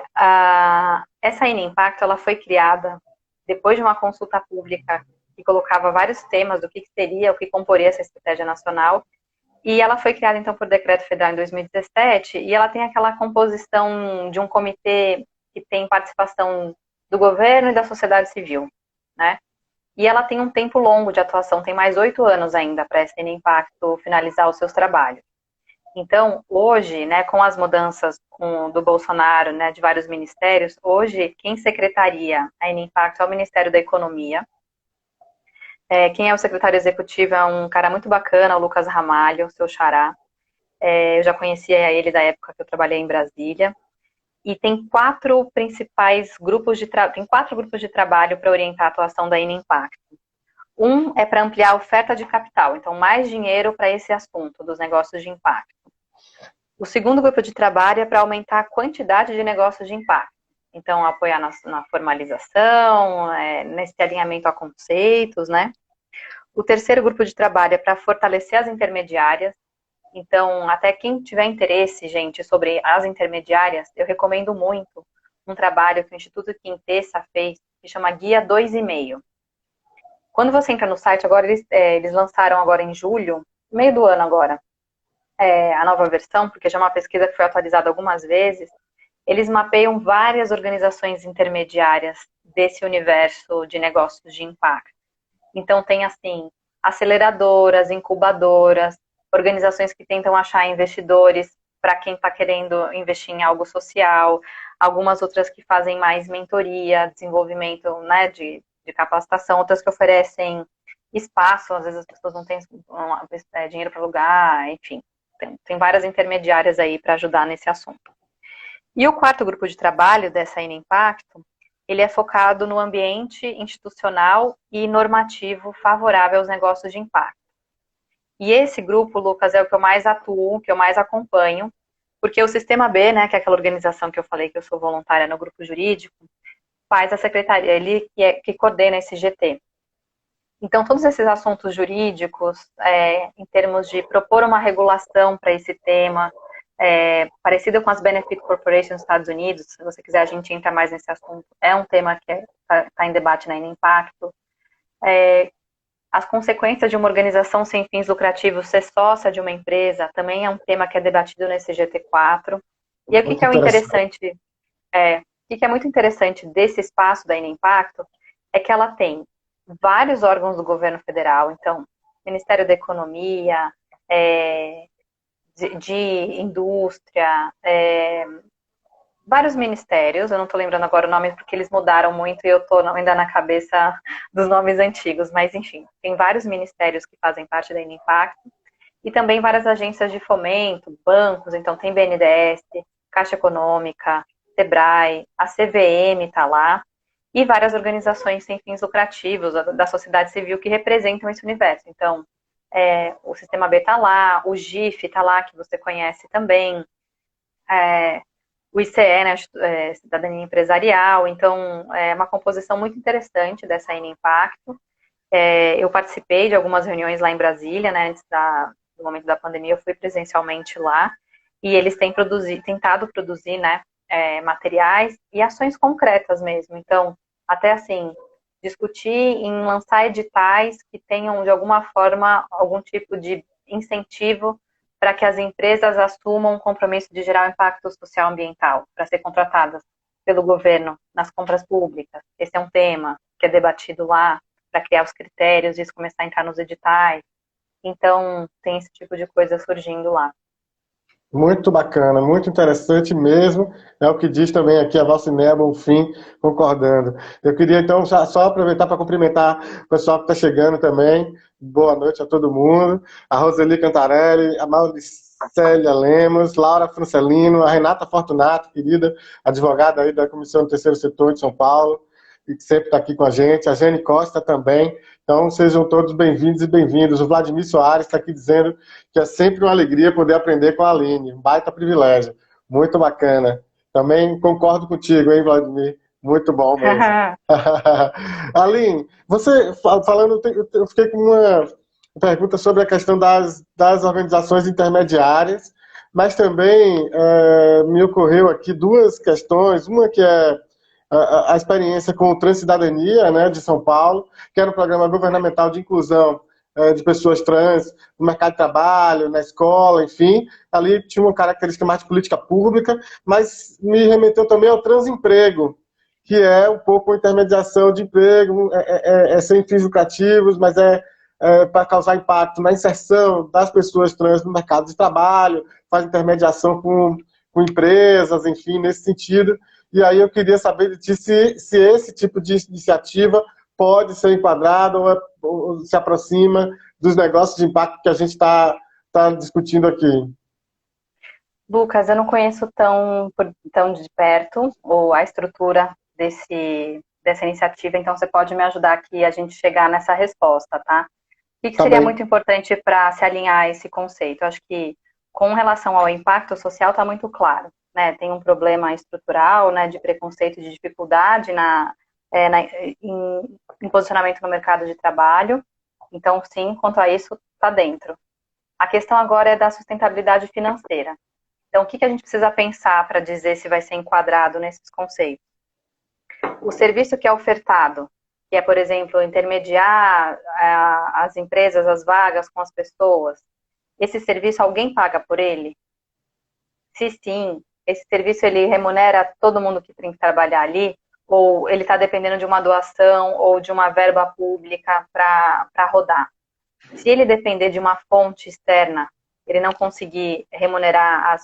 essa Impacto, ela foi criada depois de uma consulta pública que colocava vários temas do que seria, o que comporia essa estratégia nacional. E ela foi criada, então, por decreto federal em 2017, e ela tem aquela composição de um comitê que tem participação do governo e da sociedade civil, né? E ela tem um tempo longo de atuação, tem mais 8 anos ainda para a SN Impacto finalizar os seus trabalhos. Então, hoje, né, com as mudanças do Bolsonaro, né, de vários ministérios, hoje quem secretaria a SN Impacto é o Ministério da Economia. Quem é o secretário executivo é um cara muito bacana, o Lucas Ramalho, seu xará. Eu já conhecia ele da época que eu trabalhei em Brasília. E tem 4 principais grupos tem 4 grupos de trabalho para orientar a atuação da Impacto. Um é para ampliar a oferta de capital, então mais dinheiro para esse assunto dos negócios de impacto. O segundo grupo de trabalho é para aumentar a quantidade de negócios de impacto. Então, apoiar na formalização, nesse alinhamento a conceitos, né? O terceiro grupo de trabalho é para fortalecer as intermediárias. Então, até quem tiver interesse, gente, sobre as intermediárias, eu recomendo muito um trabalho que o Instituto Quintessa fez, que chama Guia 2,5. Quando você entra no site, agora eles lançaram agora em julho, meio do ano agora, a nova versão, porque já é uma pesquisa que foi atualizada algumas vezes. Eles mapeiam várias organizações intermediárias desse universo de negócios de impacto. Então, tem, assim, aceleradoras, incubadoras, organizações que tentam achar investidores para quem está querendo investir em algo social, algumas outras que fazem mais mentoria, desenvolvimento, né, de capacitação, outras que oferecem espaço, às vezes as pessoas não têm dinheiro para alugar, enfim, tem várias intermediárias aí para ajudar nesse assunto. E o quarto grupo de trabalho dessa Impacto, ele é focado no ambiente institucional e normativo favorável aos negócios de impacto. E esse grupo, Lucas, é o que eu mais atuo, que eu mais acompanho, porque o Sistema B, né, que é aquela organização que eu falei que eu sou voluntária no grupo jurídico, faz a secretaria, ele que coordena esse GT. Então, todos esses assuntos jurídicos, em termos de propor uma regulação para esse tema, parecida com as Benefit Corporations dos Estados Unidos, se você quiser a gente entra mais nesse assunto, é um tema que está em debate na Impacto. As consequências de uma organização sem fins lucrativos ser sócia de uma empresa também é um tema que é debatido nesse GT4. E o que é o interessante, o que é muito interessante desse espaço da Impacto é que ela tem vários órgãos do governo federal, então, Ministério da Economia, de indústria, vários ministérios, eu não estou lembrando agora o nome porque eles mudaram muito e eu estou ainda na cabeça dos nomes antigos, mas enfim, tem vários ministérios que fazem parte da Impacto e também várias agências de fomento, bancos, então tem BNDES, Caixa Econômica, Sebrae, a CVM está lá, e várias organizações sem fins lucrativos da sociedade civil que representam esse universo. Então, o Sistema B está lá, o GIF está lá, que você conhece também, o ICE, né, Cidadania Empresarial. Então, é uma composição muito interessante dessa Impacto. Eu participei de algumas reuniões lá em Brasília, né, antes do momento da pandemia, eu fui presencialmente lá, e eles têm tentado produzir, né, materiais e ações concretas mesmo. Então, até assim, discutir em lançar editais que tenham, de alguma forma, algum tipo de incentivo para que as empresas assumam um compromisso de gerar um impacto social e ambiental, para ser contratadas pelo governo nas compras públicas. Esse é um tema que é debatido lá, para criar os critérios, isso começar a entrar nos editais. Então, tem esse tipo de coisa surgindo lá. Muito bacana, muito interessante mesmo. É o que diz também aqui a Valciné Bonfim, concordando. Eu queria, então, só aproveitar para cumprimentar o pessoal que está chegando também. Boa noite a todo mundo. A Roseli Cantarelli, a Mauricélia Lemos, Laura Francelino, a Renata Fortunato, querida advogada aí da Comissão do Terceiro Setor de São Paulo, e que sempre está aqui com a gente. A Jane Costa também, Então, sejam todos bem-vindos e bem-vindos. O Vladimir Soares está aqui dizendo que é sempre uma alegria poder aprender com a Aline. Um baita privilégio. Muito bacana. Também concordo contigo, hein, Vladimir? Muito bom mesmo. Aline, você falando, eu fiquei com uma pergunta sobre a questão das organizações intermediárias, mas também me ocorreu aqui duas questões. Uma que é a experiência com o Transcidadania, né, de São Paulo, que era um programa governamental de inclusão de pessoas trans no mercado de trabalho, na escola, enfim. Ali tinha uma característica mais de política pública, mas me remeteu também ao transemprego, que é um pouco a intermediação de emprego, sem fins lucrativos, mas para causar impacto na inserção das pessoas trans no mercado de trabalho, faz intermediação com empresas, enfim, nesse sentido. E aí eu queria saber de ti se esse tipo de iniciativa pode ser enquadrado ou se aproxima dos negócios de impacto que a gente está discutindo aqui. Lucas, eu não conheço tão de perto ou a estrutura dessa iniciativa, então você pode me ajudar aqui a gente chegar nessa resposta, tá? O que seria muito importante para se alinhar a esse conceito? Eu acho que com relação ao impacto social está muito claro, né? Tem um problema estrutural, né, de preconceito, de dificuldade em posicionamento no mercado de trabalho. Então, sim, quanto a isso, está dentro. A questão agora é da sustentabilidade financeira. Então, o que a gente precisa pensar para dizer se vai ser enquadrado nesses conceitos? O serviço que é ofertado, que é, por exemplo, intermediar as empresas, as vagas com as pessoas, esse serviço alguém paga por ele? Se sim, esse serviço ele remunera todo mundo que tem que trabalhar ali? Ou ele está dependendo de uma doação ou de uma verba pública para rodar? Se ele depender de uma fonte externa, ele não conseguir remunerar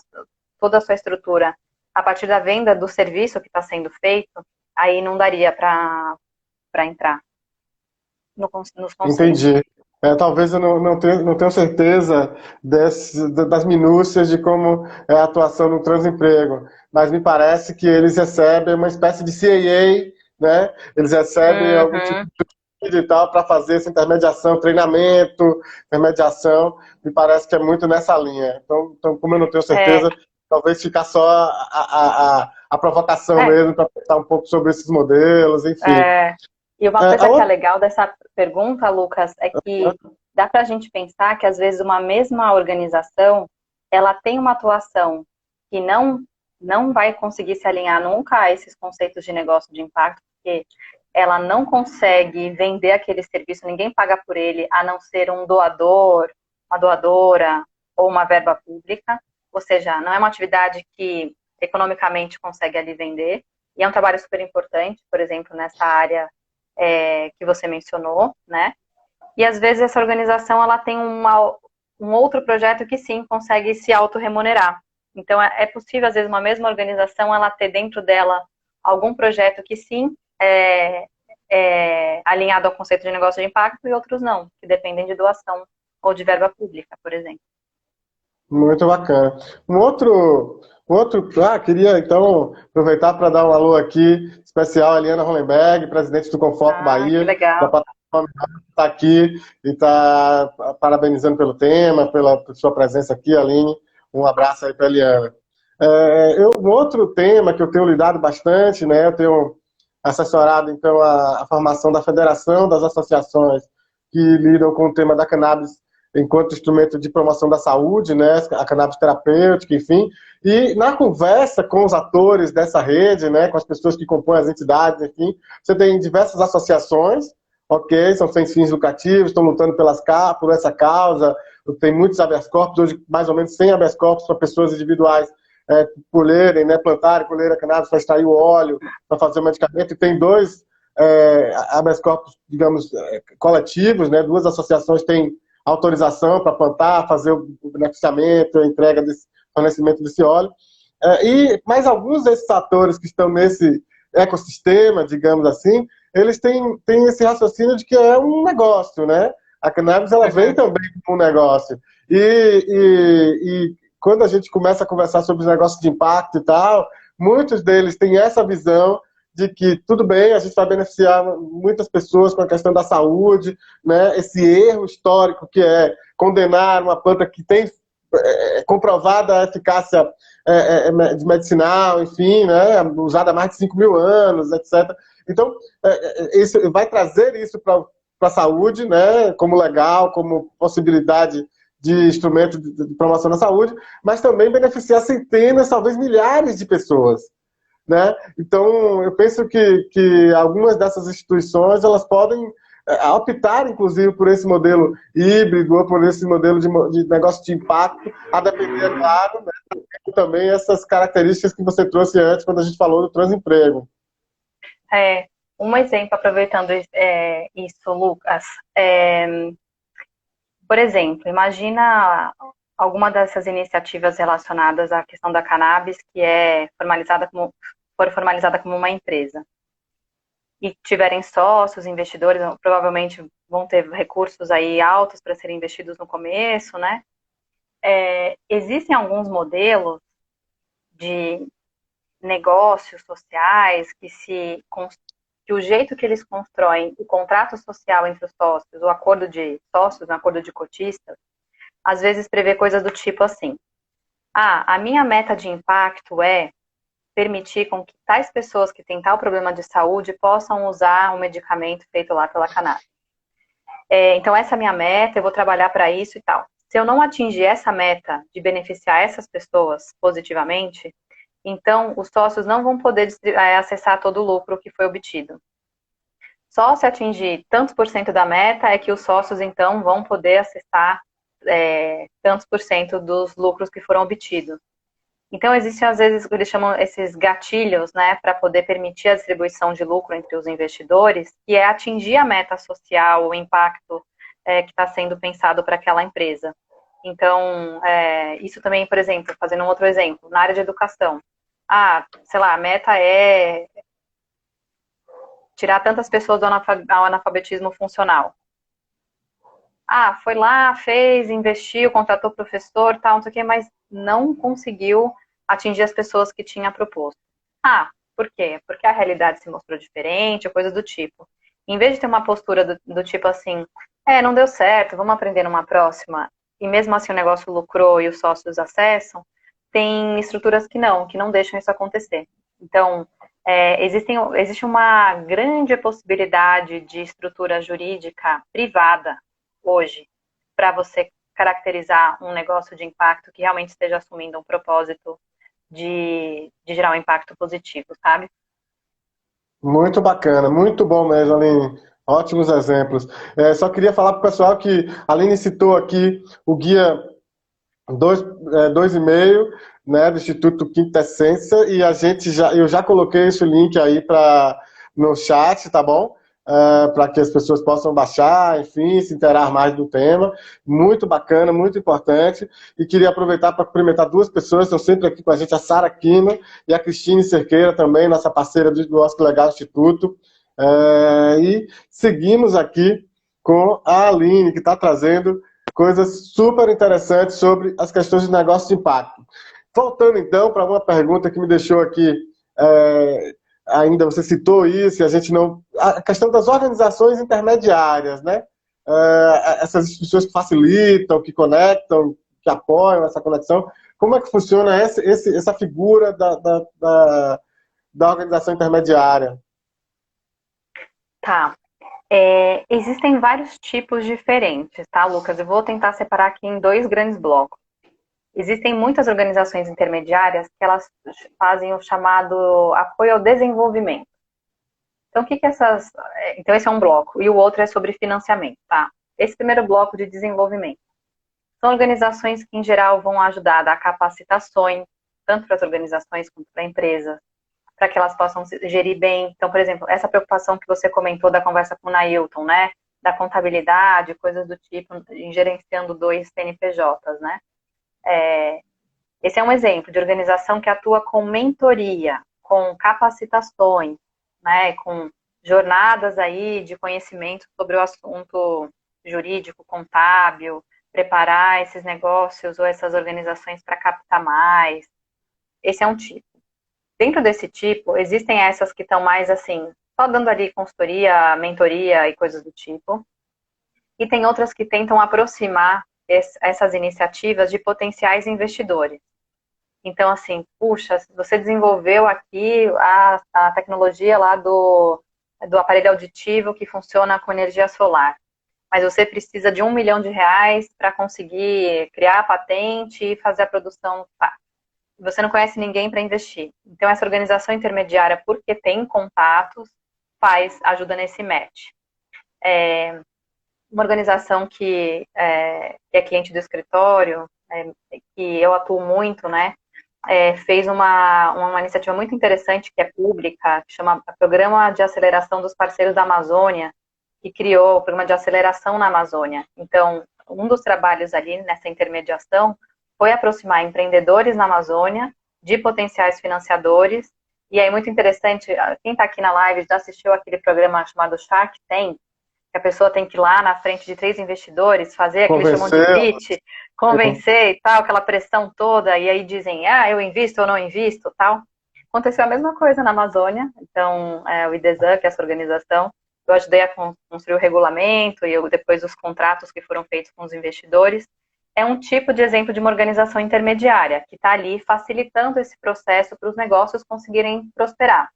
toda a sua estrutura a partir da venda do serviço que está sendo feito, aí não daria para entrar nos conceitos. Entendi. Talvez eu não tenho certeza das minúcias de como é a atuação no transemprego, mas me parece que eles recebem uma espécie de CAA, né? Eles recebem algum tipo de digital para fazer essa intermediação, treinamento, intermediação, me parece que é muito nessa linha. Então como eu não tenho certeza, talvez ficar só a provocação mesmo para pensar um pouco sobre esses modelos, enfim. E uma coisa que é legal dessa pergunta, Lucas, é que dá para a gente pensar que às vezes uma mesma organização, ela tem uma atuação que não vai conseguir se alinhar nunca a esses conceitos de negócio de impacto, porque ela não consegue vender aquele serviço, ninguém paga por ele, a não ser um doador, uma doadora ou uma verba pública, ou seja, não é uma atividade que economicamente consegue ali vender, e é um trabalho super importante, por exemplo, nessa área que você mencionou, né? E às vezes essa organização ela tem um outro projeto que sim consegue se autorremunerar. Então é possível, às vezes, uma mesma organização ela ter dentro dela algum projeto que sim é alinhado ao conceito de negócio de impacto e outros não, que dependem de doação ou de verba pública, por exemplo. Muito bacana. Queria então aproveitar para dar um alô aqui especial a Eliana Hollenberg, presidente do Conforto Bahia, que legal. da plataforma está aqui e está parabenizando pelo tema, pela sua presença aqui, Aline. Um abraço aí para a Eliana. Um outro tema que eu tenho lidado bastante, né? Eu tenho assessorado então a formação da Federação das Associações que lidam com o tema da cannabis enquanto instrumento de promoção da saúde, né, a cannabis terapêutica, enfim. E na conversa com os atores dessa rede, né, com as pessoas que compõem as entidades, enfim, você tem diversas associações, ok, são sem fins lucrativos, estão lutando por essa causa, tem muitos habeas corpus, hoje mais ou menos 100 habeas corpus para pessoas individuais colherem, né, plantarem, colherem a cannabis para extrair o óleo, para fazer o medicamento, e tem dois habeas corpus, digamos, coletivos, né, duas associações têm autorização para plantar, fazer o beneficiamento, a entrega desse fornecimento desse óleo. Mas alguns desses atores que estão nesse ecossistema, digamos assim, eles têm esse raciocínio de que é um negócio, né? A cannabis ela vem também como um negócio. E quando a gente começa a conversar sobre os negócios de impacto e tal, muitos deles têm essa visão de que tudo bem, a gente vai beneficiar muitas pessoas com a questão da saúde, né? Esse erro histórico que é condenar uma planta que tem comprovada a eficácia de medicinal, enfim, né? Usada há mais de 5 mil anos, etc. Então, isso vai trazer isso para a saúde, né? Como legal, como possibilidade de instrumento de promoção da saúde, mas também beneficiar centenas, talvez milhares de pessoas, né? Então, eu penso que algumas dessas instituições elas podem optar, inclusive, por esse modelo híbrido ou por esse modelo de negócio de impacto, a depender, é claro, né, também essas características que você trouxe antes, quando a gente falou do transemprego. Um exemplo, aproveitando isso, Lucas, por exemplo, imagina alguma dessas iniciativas relacionadas à questão da cannabis que for formalizada como uma empresa. E tiverem sócios, investidores, provavelmente vão ter recursos aí altos para serem investidos no começo, né? Existem alguns modelos de negócios sociais que o jeito que eles constroem o contrato social entre os sócios, o acordo de sócios, o acordo de cotistas, às vezes prevê coisas do tipo assim: a minha meta de impacto é permitir com que tais pessoas que têm tal problema de saúde possam usar um medicamento feito lá pela cannabis. Então, essa é a minha meta, eu vou trabalhar para isso e tal. Se eu não atingir essa meta de beneficiar essas pessoas positivamente, então os sócios não vão poder acessar todo o lucro que foi obtido. Só se atingir tantos por cento da meta é que os sócios, então, vão poder acessar tantos por cento dos lucros que foram obtidos. Então, existem, às vezes, eles chamam esses gatilhos, né, para poder permitir a distribuição de lucro entre os investidores, que é atingir a meta social, o impacto que está sendo pensado para aquela empresa. Então, isso também, por exemplo, fazendo um outro exemplo, na área de educação. Sei lá, a meta é tirar tantas pessoas do analfabetismo funcional. Foi lá, fez, investiu, contratou professor, tal, não sei o quê, mas não conseguiu atingir as pessoas que tinha proposto. Por quê? Porque a realidade se mostrou diferente, ou coisa do tipo. Em vez de ter uma postura do tipo assim, não deu certo, vamos aprender numa próxima, e mesmo assim o negócio lucrou e os sócios acessam, tem estruturas que não deixam isso acontecer. Então, existe uma grande possibilidade de estrutura jurídica privada hoje para você caracterizar um negócio de impacto que realmente esteja assumindo um propósito de gerar um impacto positivo, sabe? Muito bacana, muito bom mesmo, Aline. Ótimos exemplos. Só queria falar para o pessoal que a Aline citou aqui o guia 2,5, né, do Instituto Quintessência, e eu já coloquei esse link aí no chat, tá bom? Para que as pessoas possam baixar, enfim, se interar mais do tema. Muito bacana, muito importante. E queria aproveitar para cumprimentar duas pessoas que estão sempre aqui com a gente, a Sara Quino e a Cristine Cerqueira também, nossa parceira do nosso Legal Instituto. E seguimos aqui com a Aline, que está trazendo coisas super interessantes sobre as questões de negócio de impacto. Voltando, então, para uma pergunta que me deixou aqui, ainda você citou isso, e a gente não... A questão das organizações intermediárias, né? Essas instituições que facilitam, que conectam, que apoiam essa conexão. Como é que funciona essa figura da organização intermediária? Tá. Existem vários tipos diferentes, tá, Lucas? Eu vou tentar separar aqui em dois grandes blocos. Existem muitas organizações intermediárias que elas fazem o chamado apoio ao desenvolvimento. Então, Então, esse é um bloco. E o outro é sobre financiamento, tá? Esse primeiro bloco de desenvolvimento. São organizações que, em geral, vão ajudar a dar capacitações, tanto para as organizações quanto para empresas, para que elas possam gerir bem. Então, por exemplo, essa preocupação que você comentou da conversa com o Nailton, né? Da contabilidade, coisas do tipo, em gerenciando 2 CNPJs, né? Esse é um exemplo de organização que atua com mentoria, com capacitações, né? Com jornadas aí de conhecimento sobre o assunto jurídico, contábil, preparar esses negócios ou essas organizações para captar mais. Esse é um tipo. Dentro desse tipo, existem essas que estão mais assim, só dando ali consultoria, mentoria e coisas do tipo. E tem outras que tentam aproximar essas iniciativas de potenciais investidores. Então, assim, puxa, você desenvolveu aqui a tecnologia lá do aparelho auditivo que funciona com energia solar, mas você precisa de R$ 1 milhão para conseguir criar a patente e fazer a produção. Você não conhece ninguém para investir. Então, essa organização intermediária, porque tem contatos, ajuda nesse match. Uma organização que é cliente do escritório, que eu atuo muito, né, fez uma iniciativa muito interessante, que é pública, que chama Programa de Aceleração dos Parceiros da Amazônia, que criou o Programa de Aceleração na Amazônia. Então, um dos trabalhos ali nessa intermediação foi aproximar empreendedores na Amazônia de potenciais financiadores. E aí, muito interessante, quem está aqui na live já assistiu aquele programa chamado Shark Tank, que a pessoa tem que ir lá na frente de 3 investidores, fazer aquele chamam de pitch, convencer e tal, aquela pressão toda, e aí dizem, eu invisto ou não invisto, tal. Aconteceu a mesma coisa na Amazônia. Então, o IDESAN, que é essa organização, eu ajudei a construir o regulamento e depois os contratos que foram feitos com os investidores. É um tipo de exemplo de uma organização intermediária, que está ali facilitando esse processo para os negócios conseguirem prosperar.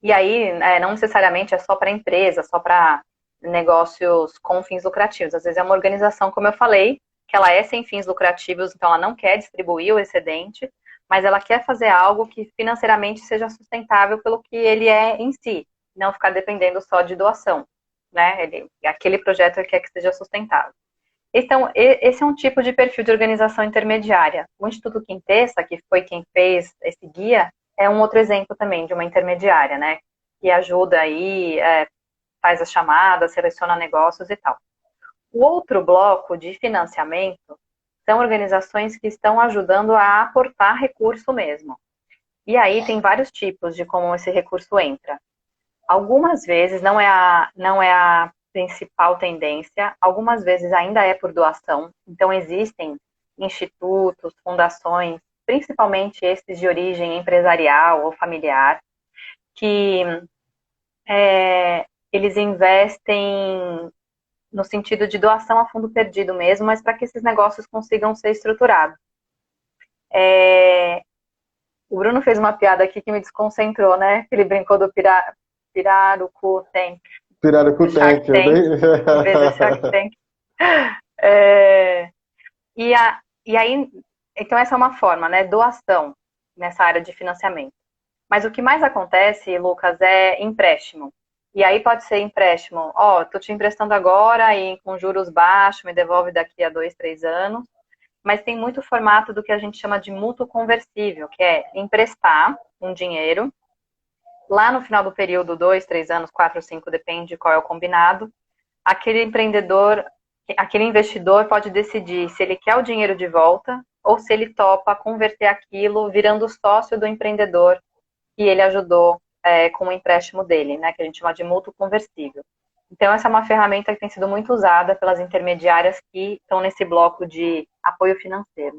E aí, não necessariamente é só para empresa, só para negócios com fins lucrativos. Às vezes é uma organização, como eu falei, que ela é sem fins lucrativos, então ela não quer distribuir o excedente, mas ela quer fazer algo que financeiramente seja sustentável pelo que ele é em si, não ficar dependendo só de doação, né? Aquele projeto ele quer que seja sustentável. Então, esse é um tipo de perfil de organização intermediária. O Instituto Quintessa, que foi quem fez esse guia, é um outro exemplo também de uma intermediária, né? Que ajuda aí, faz as chamadas, seleciona negócios e tal. O outro bloco de financiamento são organizações que estão ajudando a aportar recurso mesmo. E aí tem vários tipos de como esse recurso entra. Algumas vezes não é a principal tendência, algumas vezes ainda é por doação. Então existem institutos, fundações, principalmente esses de origem empresarial ou familiar, que eles investem no sentido de doação a fundo perdido mesmo, mas para que esses negócios consigam ser estruturados. O Bruno fez uma piada aqui que me desconcentrou, né? Ele brincou do Pirarucu Tank. Pirarucu Tank. Em vez do Shark Tank. E aí, então essa é uma forma, né? Doação nessa área de financiamento. Mas o que mais acontece, Lucas, é empréstimo. E aí pode ser empréstimo, tô te emprestando agora e com juros baixos, me devolve daqui a 2, 3 anos. Mas tem muito formato do que a gente chama de mútuo conversível, que é emprestar um dinheiro. Lá no final do período, 2, 3 anos, 4, 5, depende de qual é o combinado, aquele investidor pode decidir se ele quer o dinheiro de volta ou se ele topa converter aquilo virando sócio do empreendedor que ele ajudou com o empréstimo dele, né, que a gente chama de mútuo conversível. Então, essa é uma ferramenta que tem sido muito usada pelas intermediárias que estão nesse bloco de apoio financeiro.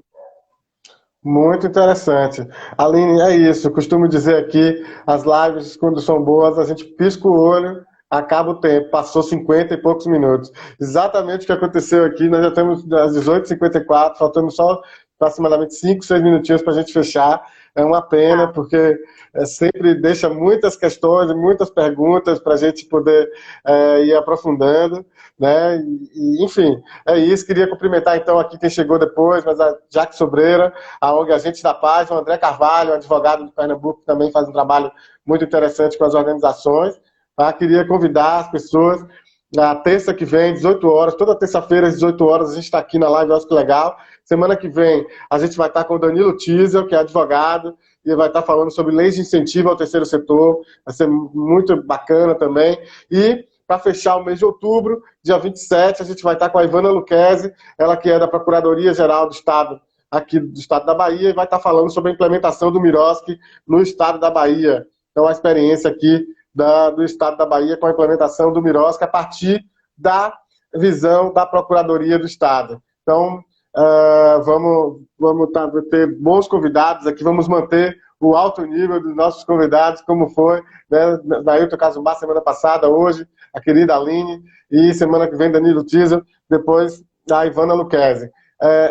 Muito interessante. Aline, é isso. Eu costumo dizer aqui, as lives, quando são boas, a gente pisca o olho, acaba o tempo. Passou 50 e poucos minutos. Exatamente o que aconteceu aqui. Nós já estamos às 18h54, faltando só aproximadamente 5, 6 minutinhos para a gente fechar. É uma pena, porque sempre deixa muitas questões, muitas perguntas para a gente poder ir aprofundando, né? Enfim, é isso. Queria cumprimentar, então, aqui quem chegou depois, mas a Jaque Sobreira, a ONG Agentes da Paz, o André Carvalho, um advogado de Pernambuco, que também faz um trabalho muito interessante com as organizações. Tá? Queria convidar as pessoas, na terça que vem, 18 horas, toda terça-feira, às 18 horas, a gente está aqui na live, eu acho que legal. Semana que vem, a gente vai estar com o Danilo Tiesel, que é advogado, e vai estar falando sobre leis de incentivo ao terceiro setor. Vai ser muito bacana também. E, para fechar o mês de outubro, dia 27, a gente vai estar com a Ivana Luquezzi, ela que é da Procuradoria-Geral do Estado, aqui do Estado da Bahia, e vai estar falando sobre a implementação do MIROSC no Estado da Bahia. Então, a experiência aqui do Estado da Bahia com a implementação do MIROSC a partir da visão da Procuradoria do Estado. Então, vamos ter bons convidados aqui, vamos manter o alto nível dos nossos convidados, como foi, né, Nailton Casumbar semana passada, hoje, a querida Aline, e semana que vem Danilo Tiso, depois a Ivana Luquezzi.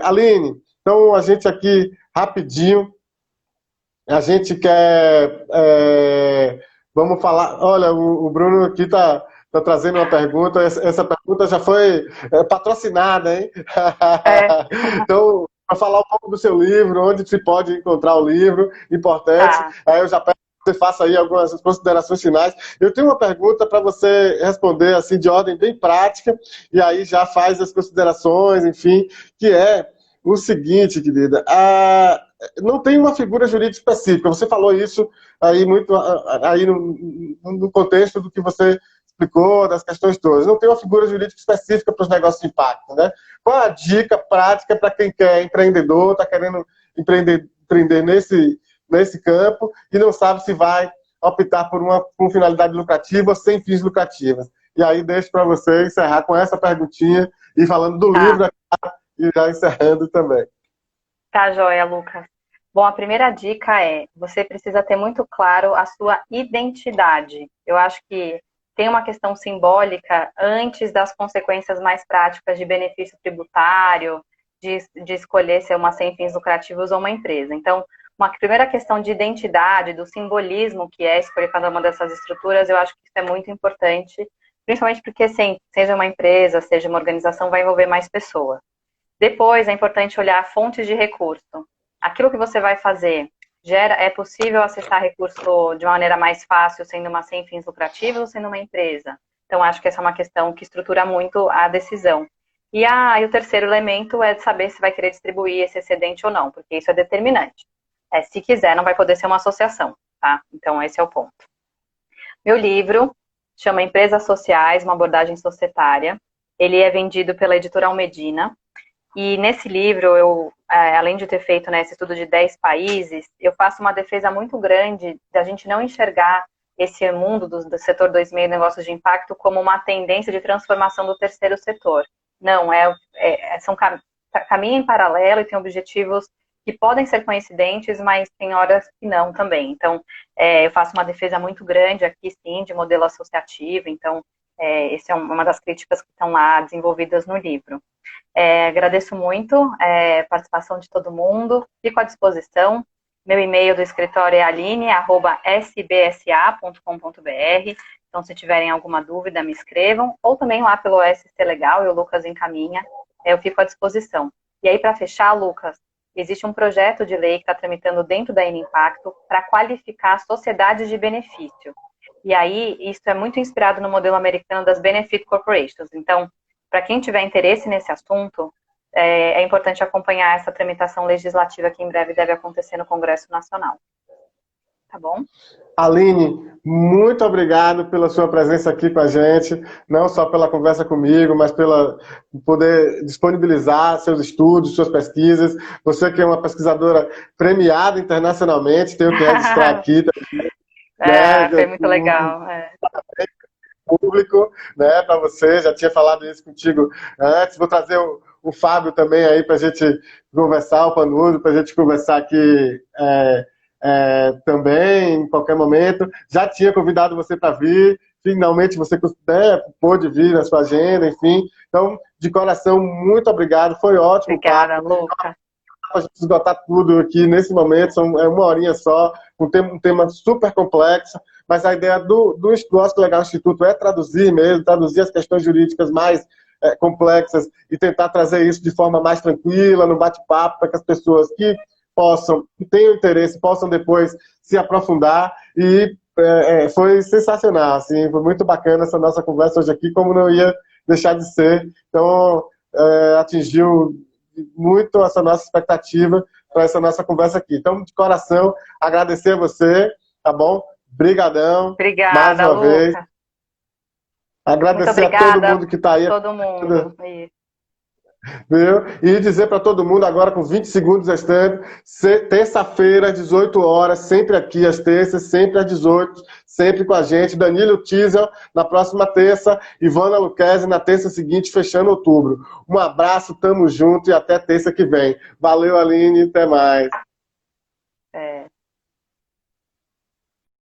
Aline, então a gente aqui, rapidinho, a gente quer... vamos falar... Olha, o Bruno aqui está trazendo uma pergunta, essa pergunta já foi patrocinada, hein? Então, para falar um pouco do seu livro, onde se pode encontrar o livro, importante. Aí eu já peço que você faça aí algumas considerações finais. Eu tenho uma pergunta para você responder assim de ordem bem prática, e aí já faz as considerações, enfim, que é o seguinte, querida, não tem uma figura jurídica específica. Você falou isso aí muito aí no contexto do que você explicou, das questões todas. Não tem uma figura jurídica específica para os negócios de impacto, né? Qual a dica prática para quem quer empreendedor, está querendo empreender nesse campo e não sabe se vai optar por uma com finalidade lucrativa ou sem fins lucrativas? E aí deixo para você encerrar com essa perguntinha e falando do livro e já encerrando também. Tá, joia, Lucas. Bom, a primeira dica é, você precisa ter muito claro a sua identidade. Eu acho que tem uma questão simbólica antes das consequências mais práticas de benefício tributário, de escolher ser uma sem fins lucrativos ou uma empresa. Então, uma primeira questão de identidade, do simbolismo que é escolher cada uma dessas estruturas, eu acho que isso é muito importante, principalmente porque, seja uma empresa, seja uma organização, vai envolver mais pessoas. Depois, é importante olhar fontes de recurso. Aquilo que você vai fazer, é possível acessar recurso de uma maneira mais fácil, sendo uma sem fins lucrativos ou sendo uma empresa? Então, acho que essa é uma questão que estrutura muito a decisão. E o terceiro elemento é saber se vai querer distribuir esse excedente ou não, porque isso é determinante. Se quiser, não vai poder ser uma associação, tá? Então, esse é o ponto. Meu livro chama Empresas Sociais, uma abordagem societária. Ele é vendido pela editora Almedina. E nesse livro, eu, além de ter feito esse estudo de 10 países, eu faço uma defesa muito grande da gente não enxergar esse mundo do setor 2,5 negócios de impacto como uma tendência de transformação do terceiro setor. Não, caminham em paralelo e tem objetivos que podem ser coincidentes, mas tem horas que não também. Então, eu faço uma defesa muito grande aqui, sim, de modelo associativo. Então, essa é uma das críticas que estão lá desenvolvidas no livro. Agradeço muito a participação de todo mundo, fico à disposição. Meu e-mail do escritório é aline@sbsa.com.br. Então, se tiverem alguma dúvida, me escrevam, ou também lá pelo SC Legal, o Lucas encaminha, eu fico à disposição. E aí, para fechar, Lucas, existe um projeto de lei que está tramitando dentro da Impacto para qualificar sociedades de benefício. E aí, isso é muito inspirado no modelo americano das Benefit Corporations. Então, para quem tiver interesse nesse assunto, é importante acompanhar essa tramitação legislativa que em breve deve acontecer no Congresso Nacional. Tá bom? Aline, muito obrigado pela sua presença aqui com a gente, não só pela conversa comigo, mas pela poder disponibilizar seus estudos, suas pesquisas. Você que é uma pesquisadora premiada internacionalmente, tenho que registrar aqui também. Foi muito legal. Público, né, para você, já tinha falado isso contigo antes. Vou trazer o Fábio também aí para a gente conversar, o Panudo, para a gente conversar aqui também, em qualquer momento. Já tinha convidado você para vir, finalmente você pôde vir na sua agenda, enfim. Então, de coração, muito obrigado, foi ótimo. Obrigada, Luca. A gente esgotar tudo aqui nesse momento, é uma horinha só, um tema super complexo, mas a ideia do nosso Legal Instituto é traduzir as questões jurídicas mais complexas e tentar trazer isso de forma mais tranquila, no bate-papo, para que as pessoas que tenham interesse, possam depois se aprofundar. E foi sensacional, assim, foi muito bacana essa nossa conversa hoje aqui, como não ia deixar de ser. Então, atingiu muito essa nossa expectativa para essa nossa conversa aqui. Então, de coração, agradecer a você, tá bom? Brigadão. Obrigada, mais uma Luca. vez. Agradecer a todo mundo que está aí. Todo mundo. Viu? E dizer para todo mundo agora, com 20 segundos restando, terça-feira, às 18 horas, sempre aqui às terças, sempre às 18, sempre com a gente. Danilo Tiesel na próxima terça, Ivana Luquezzi na terça seguinte, fechando outubro. Um abraço, tamo junto e até terça que vem. Valeu, Aline, até mais.